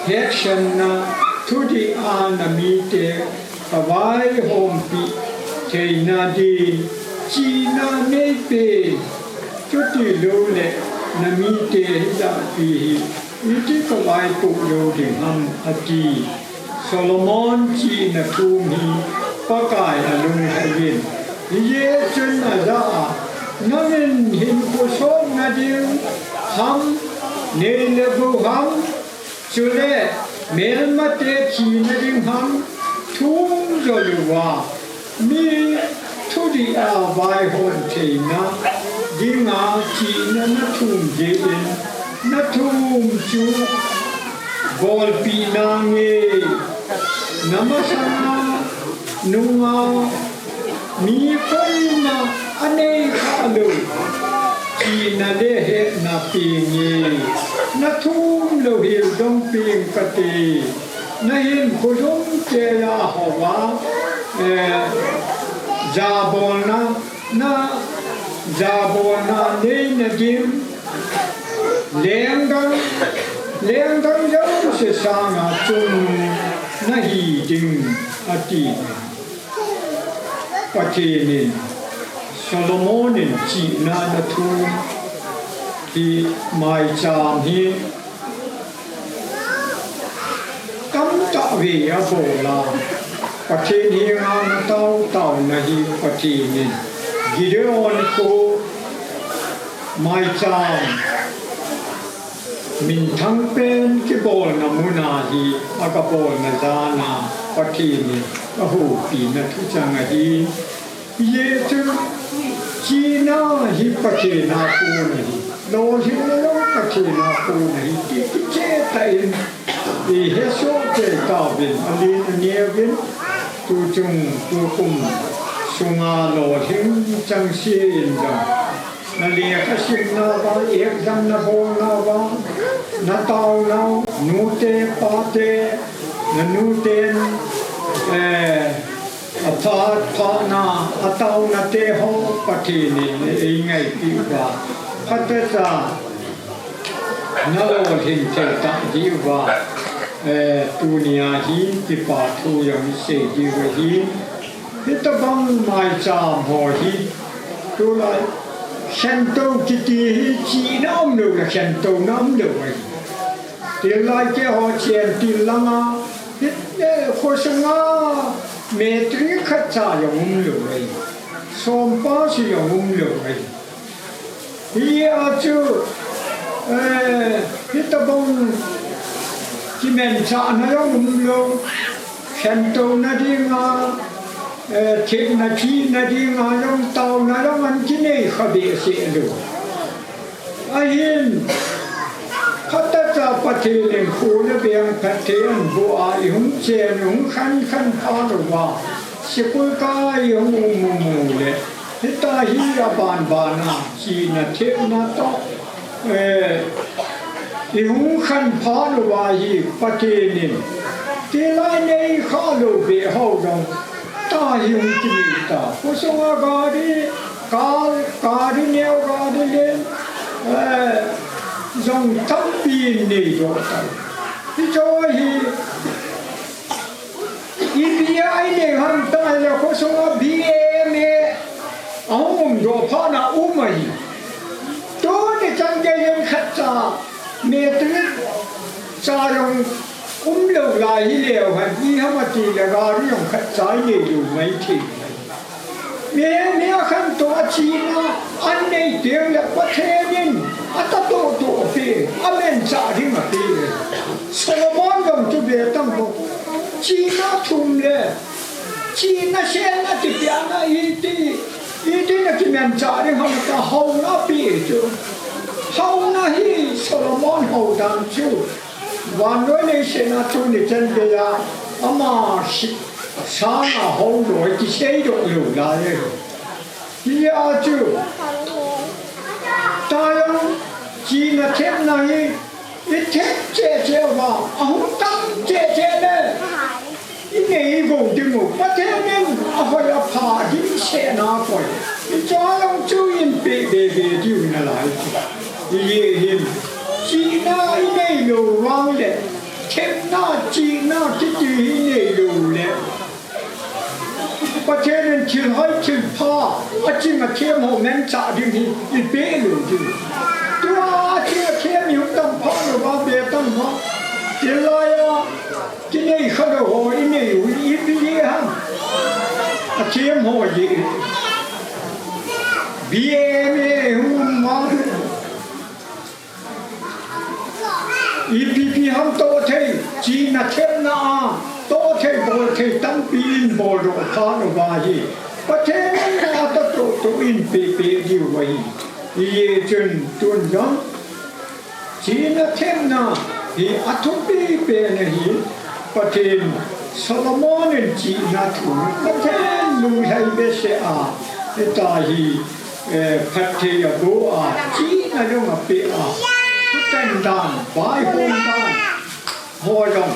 เฮ็ดชันนาทุติอานามีเตกับไว้โฮมปีเทนาดีจีนาเนเปจุติโลเลนามีเตหิตาปีอิติกับไว้ปุโยดิหัมอจีโซโลมอนจีนาคูมีปะกายอลุงไฮยินฮิเยจนนาซานั่งหินกุศลนาดิวฮัมเนลบุฮัมจุเลเมลมาเตคีนาดิวฮัมทุ่งจลูวามีทุดีอาไวโฮนเทนะดิงาจีนันทุ่งเจเอ็นนัทุ่งจูบอลปีนางเอนามาสนานุงามีคนมาอันเอกาลูจีนาเลเหนาปีงีนาทุ่มโลหิลดงปีงกตินาหินคุดุมเจยาหวาจาบอนาจาบอนาเนนกิมเลี้ยงดังยังเสสางาจุนนาฮีจิงอติปะเทนินโซโลมอนินจีนานาทูที่ไมจามฮีกัมตะเวียโบลาปะเทนิงานเต้านาฮีปะเทนินกิเดออนโคไมจามมินทั้งเป็นกิโบลนามุนาฮีอากาโบลนาจานาปะเทนินโอ้โหปีนาทุจังฮีเยตุจีน่าฮิปะเทนาปูนะฮิโลหิโลปะเทนาปูนะฮิกิเจตัยอีเฮโซเตตาบินอลีนเนียบินตูจุงตูกุมสุงาโลหิงจังเสียอินจังนาเลียกสินนาบาเอกจังนาโบนาบานาตาวนานูเตปาเตนานูเตน phá na atau na te ho pati ni ngai pi ba phata sa na lo hin che ta ji ba tu nia hi ki pa thu yang se ji wa hi Hita bang Maicham ho hi tu lai khen tâu ki ti hi chi na om lu la khen tâu na om lu ai ti lai ke ho chen ti langa hit kho sanga me tri khat cha yong om lu ai som pa si yong om lu ai hi a chu hita bang ki men cha na yong om lu khen tâu na di nga thiệt là chi là đi mà trong tàu là nó ăn cái này khó bị sẽ được ai hin họ ta ra bắt thì liền khu nó biến bắt thì anh vua ai hùng chèn hùng khăn khăn phá rồi vào sẽ cuối cái hùng mù mù lệ thế ta hi ra bàn à chỉ là thiệt là to hùng khăn phá rồi vào hi bắt thì liền thì lại này khó được bị hậu rồi ta hiểu cái gì ta, cô sống ở gà đi neo gà đi lên, dòng thắp pin này rồi ta, thì cho hi ai này ham ta là cô sống ở bia mẹ, ông rồi phá na mày, tôi thì chẳng cái gì khát cha, mẹ tôi cha dòng lâu lại hi lều hả đi hả mà chỉ là gà đi dùng khát trái nhiều dùng mấy thì mẹ khăn tổ chi na anh này tiếng là có thế nên anh ta tổ về anh em trả đi mà về Solomon đồng cho về tâm bộ chi na thùng lệ chi na xe na thì bia na ý tí là cái em trả đi không ta hậu na về chứ hậu na hi Solomon hậu đàn chứ và nói này sẽ là tôi để chân bây giờ mà sáng là hôm rồi thì xây được nhiều là đấy bây giờ chứ ta chỉ là thêm này ít thêm chế vào ông tăng chế này cái này cũng được một cái thế nên phải là phá đi xe nào phải cho ông chú yên về điều này lại vì chỉ na cái này đồ vang lệ thêm na chỉ na cái gì này đồ lệประเทศนั้นชื่อให้ชื่อพ่ออาชีพมาเที่ยวโมเมนต์จ่าดีอีเป้เลยจูตัวเที่ยวอยู่ตั้งพ่อหรือว่าเบี้ยตั้งพ่อเดี๋ยวเลยที่นี่เขาจะหัวอีนี่อยู่อีปีนี้ฮะอาชีพหัวยี่เบี้ยไม่หุ่นมาอีพีฮัมโตเทจีน่าเทน่าโตเทบอลเทตั้งปีนบอลรถข้าววายีประเทศนั้นอาตโตตัวอินเปดีไว้ยี่จนตุนยังจีน่าเทน่าที่อัตุปีเป็นหีประเทศโซโลมอนจีน่าถุนประเทศลุงไฮเบเซอาตาฮีพัทยาบัวจีน่าลงมาเปอาทุกท่านด่านบายโฮมด่านหัวยัง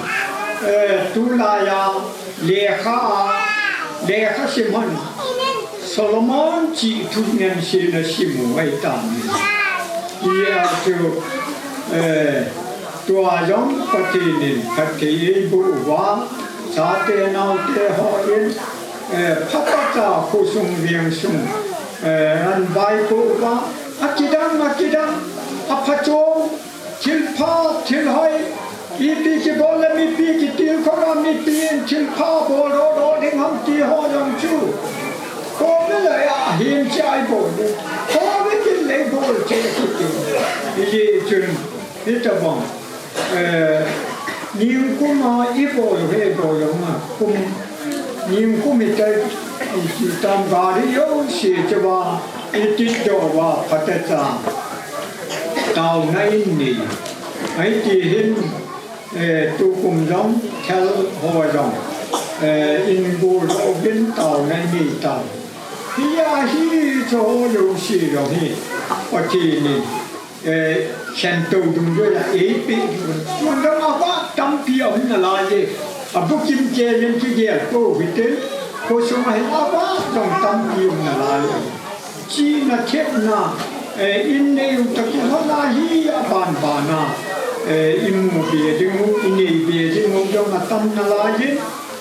ตุลายาเลขาสิมันโซโลมอนจีทุกเงินสินสิมไว้ตามอีอาจูตัวยังปฏินินปฏิบุวาสาเตนาเตหอยินพัตตาคุสุงเวียงสุงอันใบบุวาอากิดังอภัจโจทิลพาทิลหอยอีปีกิบอลมีปีกิติลขรามีปีนทิลพาโบโรดิ้งหัมตีหอยังชูโคไม่เลยเห็นใจโบเลยโคไม่กินเลยโบเจกิติยี่จุนนี่จะบอกนิวกุมาอีโบอยู่เฮโบอยู่มากุมนิวกุมิใจตามกาดิโยเสียจะว่าอีติดโจว่าพัฒนาเต่าในนี่ไอ้ที่เห็นตุกุมจงเทลหัวจงอินบูโรบินเต่าในนี่เต่าที่ยาฮีโจอยู่สิโรฮีปะทีนี่เชนตูดุงด้วยละปีมันต้องเอาว่าตั้มเปียวนี่อะไรอ่ะพวกกิมเจยันที่เดียร์โตวิเต ชงให้อาบ้าต้องตำยิมนาลายจีน่ะเข็บนะอินเนยุตะกุฮลาฮีอาบานบานาอิมูเบียดิงูอินเนเบียดิงูจงมาตำนาลาย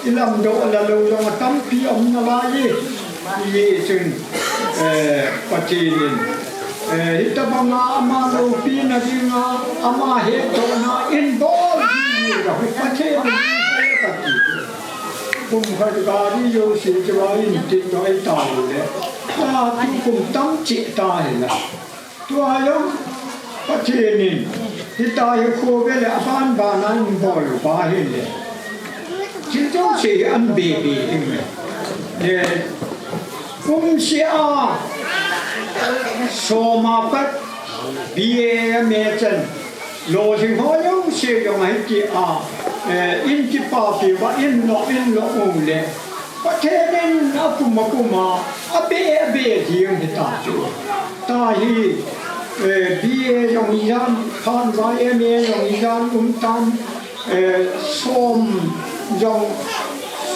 อิลำโดละโลจงมาตำพิอมนาลายยี่จึงปะจีนินฮิตบังอามาโลปีนาดิงาอามาเฮโตนาอินบอลยี่กับปะเทนินตะกี้คุมขัดการที่โยสิจวายินติดตัวไอ้ตายเลยถ้าที่คุมตั้งจิตตายละตัวยังปะเทนินที่ตายโคเวลอาบานบานันบอลบาเฮเลยจิตจงเสียอันเบบีเองเนี่ยคุมเสียโซมาปัดบีเอเมจันโลจิงหอยงเสียยังไงกี่อินที่ป่าปีว่าอินโลองเลยประเทศนั้นอากุมาอาเบที่ยังที่ตาจูตาฮีบีเอยังยันผ่านว่าเอเมยังยันตันส้มยัง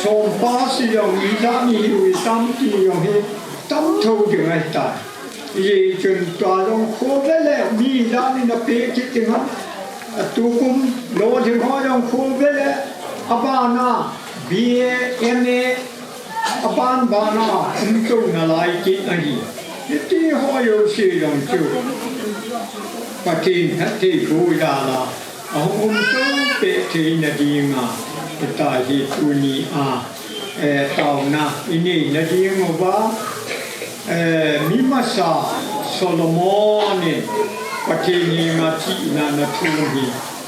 ส้มป้าสิยังยันอยู่ตั้มที่ยังเห็นตั้มทูยังไงตายี่จนตัวยังโคตรเลยมียันนี่นะเป๊ะคิดยังไงตุกุมโลจิงหอยงโคตรเลยอาบานาบีเอเมอาบานบานาตุนอะไรกินอะไรที่หอยสิยังจูปะทินฮัตติบูดาลาตุเปทินดีงาตาจิตุนีตาวนาอินีนดีงว่ามิมาซาโซโลมอนปะทินีมาทีนานาทุมี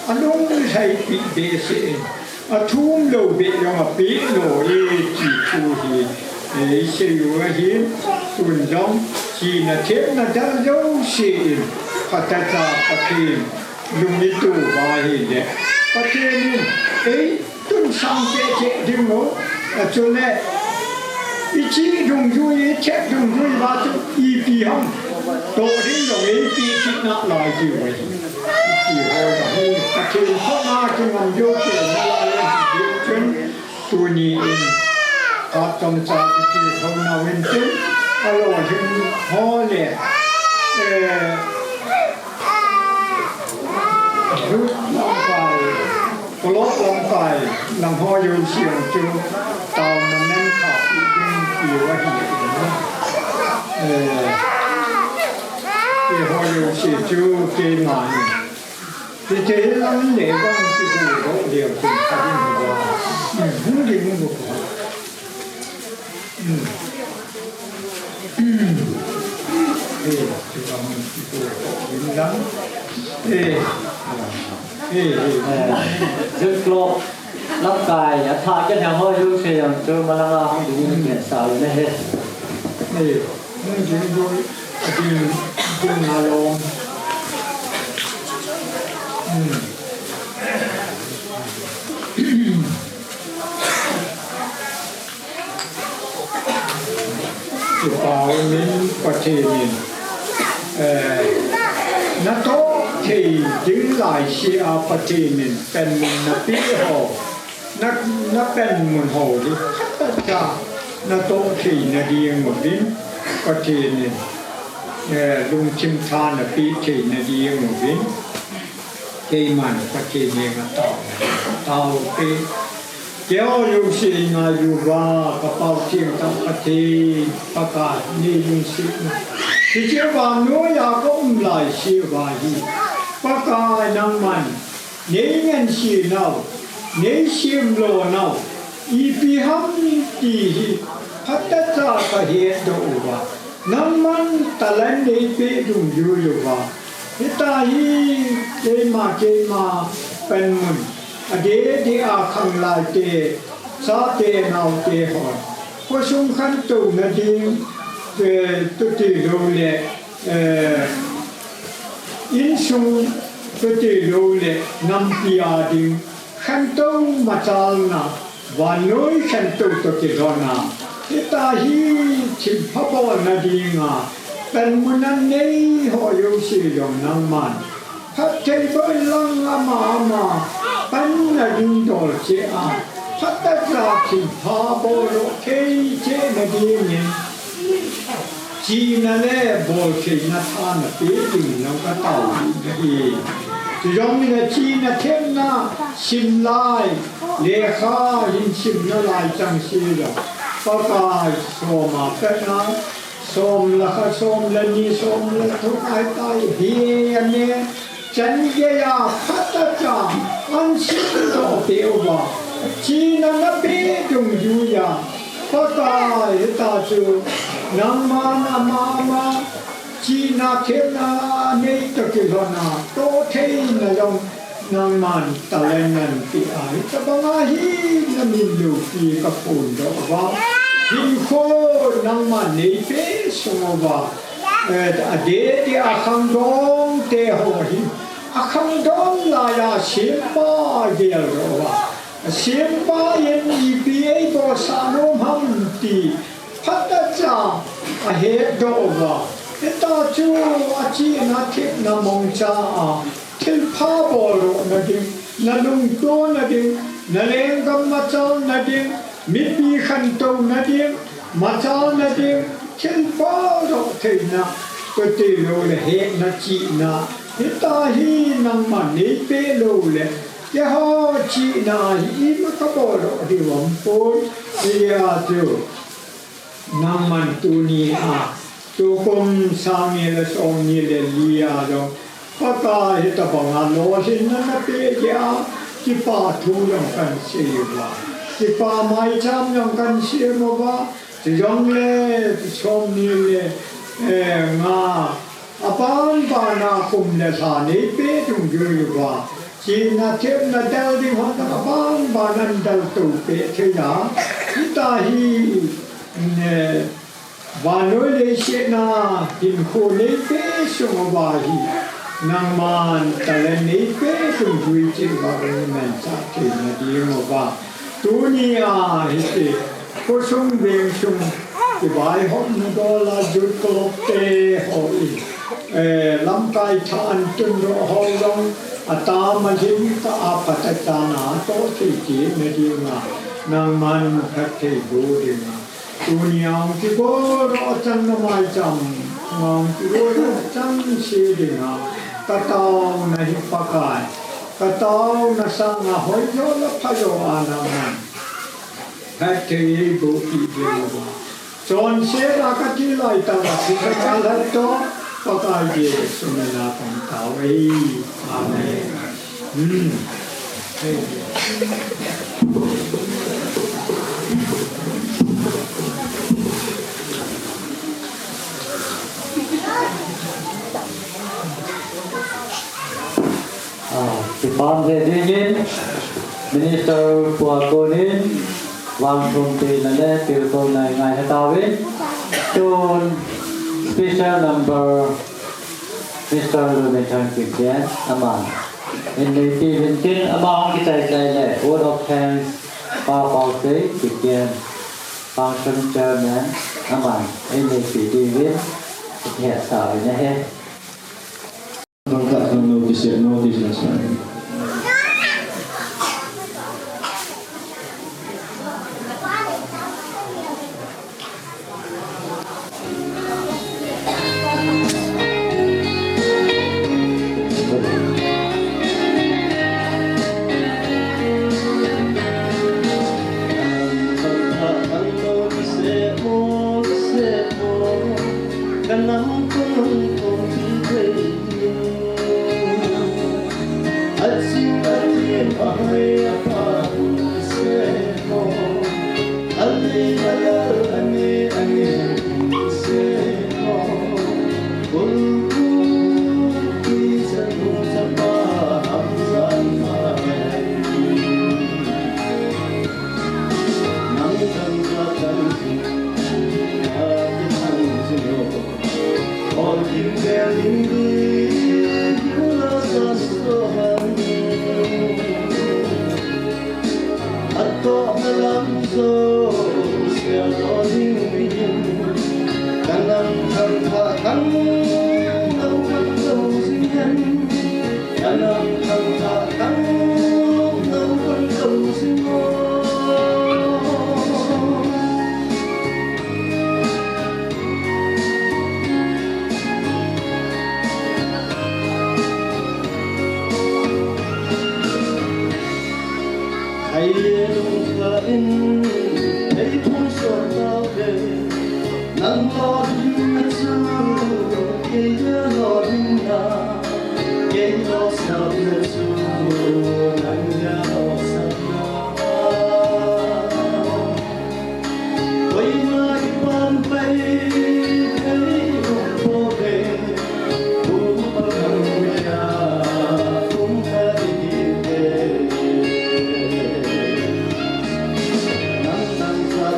อันนู้นใช้ปีเบสทุ่มโลเบยองปีโลจีทูฮีเสียวฮีตุนจงจีนาเทปนาดาโยชีปัตตาปะทินลุมิตูวาฮีเดปะทินตุนสังเกตดิโมจุเล่อีจีดุงจุยเช็ดดุงจุยว่าจุอีปีฮัมโตดิ้งดงอีปีคิดนักลายจีไว้จีโฮกับฮีปะทินข้อมาจึงมันโยกเกนาลายจนตัวนี้เองก็ต้องจ่ายที่เขาหน้าเว้นจุอร่อยถึงพอเลยรุดลงไปปลดลงไปลำพอโยนเสียงจูตาวน้ำแน่นขาดยิ่งปีว่าหิวที่พอโยนเสียงจูเกณฑ์หน่อยที่เจริญแล้วมันเหนื่อยบ้างที่ดูเดียวถึงขั้นนี้ว่าหูดีมึงบอกว่าที่ทำตัวยิ้มล้ำยึดกลบร่างกายอย่าทาจะแทงห้อยยุ่งเสียงเจอมาแล้วห้องดูมันเปลี่ยนสาวเลยนี่มึงจึงดูจึงอารมณ์ที่ป่านี้ประเทศนี้นักโตที่ยืนหลายเชียร์ประเทศนี้เป็นนักปีหอนักเป็นมุนหอที่ขัดจ้านักโตที่นาดีหมดนี้ประเทศนี้ลุงชิมทานปีที่นาดีหมดนี้เกี่ยมันประเทศนี้มาต่อปีเจ้าอยู่สิงาอยู่ว่ากระเป๋าเทียมตั้งประเทศประกาศนี่ลุงสิที่เจ้าว่าโน้ยาก็หลายเชื่อว่าฮีประกาศน้ำมันเนี้ยเงินเชื่อเนาเนี้ยเชื่อมโลเนาอีพีฮัมตีฮีพัฒนากระเหตุดูว่าน้ำมันตะเลนเดย์ไปดูอยู่ว่าฮิตาฮีเกมาเป็นมุนอเดที่อาคังลายเตสาเตนาวเตหอนพอชุมขันตุนาดิงตุติโลเลอินชุมตุติโลเลนัมพิอาดิงขันตุมาจาลนาวันน้อยขันตุตุติโรนาฮิตาฮีชิมพบนาดิงาเป็นมุนันเนยหอยสิยองนังมันพัดใจไปลังอามาเป็นนาดิงดอลเจอา phát tất là thì phá bồ lộ thế chế mà đi nhìn chỉ là lẽ bồ thì nó tha nó biết đừng nó có tàu đi thì giống như là chỉ là thêm na xin lại lẽ khá hình xin nó lại chẳng xí rồi có cái số mà cái nó xôm là cái xôm là như xôm là thuốc ai tay hiền nè chân cái phát tất cả ăn xin đồ tiêu vào chỉ là nó biết dùng dụ ya có cái ta chú nam ma chỉ là thêm na này tất cái đó na tô thế là dòng nam man ta lên nên bị ai ta bằng hi là mình lưu kỳ các phun đó vào hình khô nam man này bé số vào để đi khang dong te hồ hi khang dong là ya xiêm ba gì rồi vào xiêm ba yên EPA có sản phẩm thì phát ra hết đâu vào ta chú chỉ là thiết là mong cha thiết phá bỏ rồi là đi là lung tua là đi là lên cầm mặt trâu là đi mít bi khăn trâu là đi mặt trâu là đi thiết phá rồi thì na cái tiền rồi là hết là chỉ na ta hi nằm mà nấy bê lô lệ cái họ chỉ na hi mà có bỏ rồi thì vẫn tốt thì chú nằm mà tu ni tu công sang ni là song ni là lia rồi có cái thì ta bảo lo xin nó bê giá chỉ pa thu yang kan siwa chỉ pa Maicham yang kan siwa chỉ giống lệ song ni lệ nga apan pa na kum le sa ni pe tung yu wa chi na thêm na dal di ho ta apan pa nan dal tu pe the ya Hita hi ne va noi le she na hin ko le pe so wa hi nang man ta le ni pe tung yu chi wa men sa ke na di mo wa tu ni hi te ko sung beng sung cái bài hôm đó là chút cột tê hội lâm cai than chân rõ hôi đông ta mà dính ta áp ta ta nã tốt thì chỉ mới đi mà nàng man phát thì bố đi mà tu niệm thì bố rõ chân nó mai chậm ngang thì bố rõ chân xí đi mà cái tao này phát cài cái tao nó sang là hối gió là phải rồi anh em phát thì bố đi đi mà John sẽ là cái gì lại ta là sự thật là đó có cái gì sự là bằng tạo ấy amen thì con về duy nhiên minister của cô đến Vangkho thì là lẽ tiểu cầu này ngày hôm sau ấy cho special number Mr. Maicham kịp nhé aman in the TV tin among cái tài tài lệ word of thanks bao bao thế kịp nhé function chairman aman in the TV hiện tại nhé Vâng, tại không lâu thì sẽ notice là sao?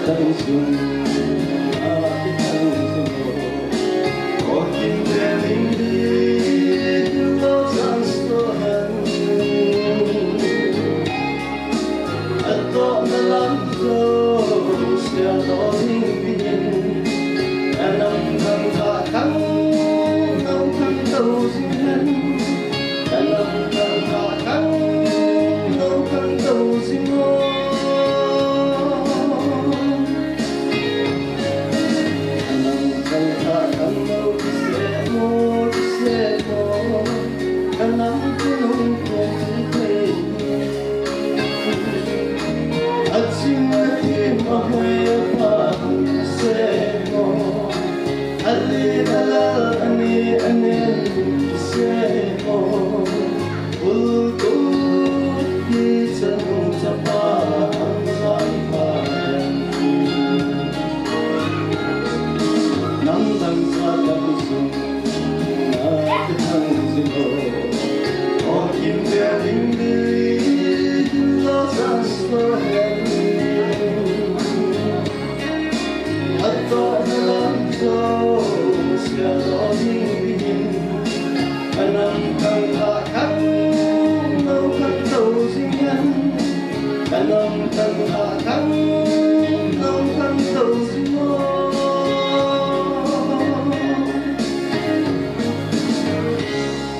thăng sung cái thăng sung có kim đen linh đi lo sang số hẹn anh có đã lắm rồi sẽ lo linh viên anh nằm thăng thả thăng nông thăng đầu riêng anh nằm thăng thả thăng nông thăng đầu riêng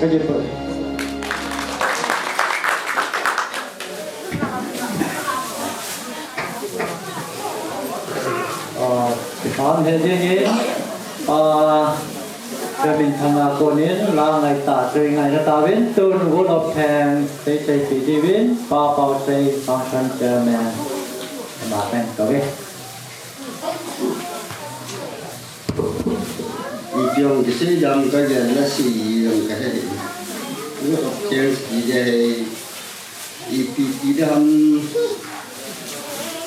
cái gì vậy? Con thế gì? Cái bình thường cô nên là ngày ta chơi ngày ta biến tuần vô lộc thèn xây chỉ đi biến bao xây bao sân chờ mẹ bà mẹ có biết dùng cái sử dụng cái gì là sử dụng cái gì nó có cái gì đây EPP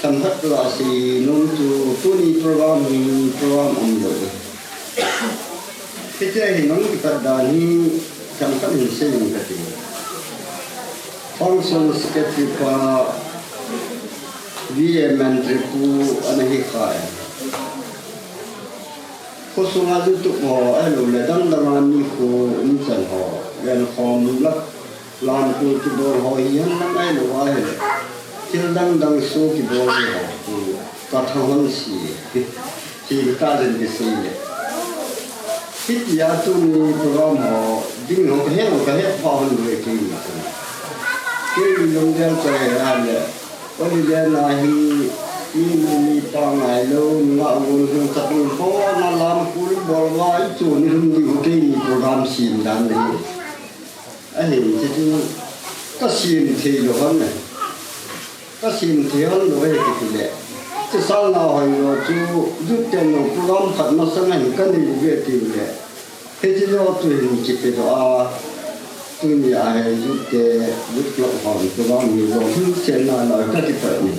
thầm hết là sử dụng tu ni program ông rồi cái này nó kita dani thầm hết mình sử dụng cái gì function sketchup VM tripu anh hi khai cô xuống ăn tụt họ ai luôn là đang làm như cô in chân họ gần phòng lắc làm cô cái đồ họ hiến năm ai luôn ai chỉ đang số cái đồ họ cả thằng hơn gì thì ta lên cái gì cái gì à tụi mình program họ dính họ cái hết họ hơn người cái dùng đen trời ra vậy có đi đen là ni pa ngai lo nga un hu ta un ko na lam kul bol wa chu ni hum di ke ni program sim dan ni a he ti tu ka sim the lo han ne ka sim the han lo he ki le ti sal na ho yo chu du ten no program phat na sang ni kan ni ve ti le he ti lo tu ni ki pe do a tu ni a he du te du lo hon program ni lo hu chen na la ka ti pa ni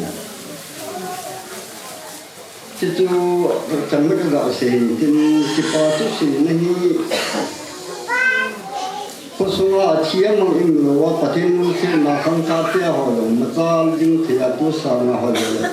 chứ chẳng mấy cái gạo xì thì chỉ có chút xì này có số là chiếm mà in rồi và tiền nó sẽ là không cao tiêu hồi mà ta nhưng thì là tôi sao là hồi rồi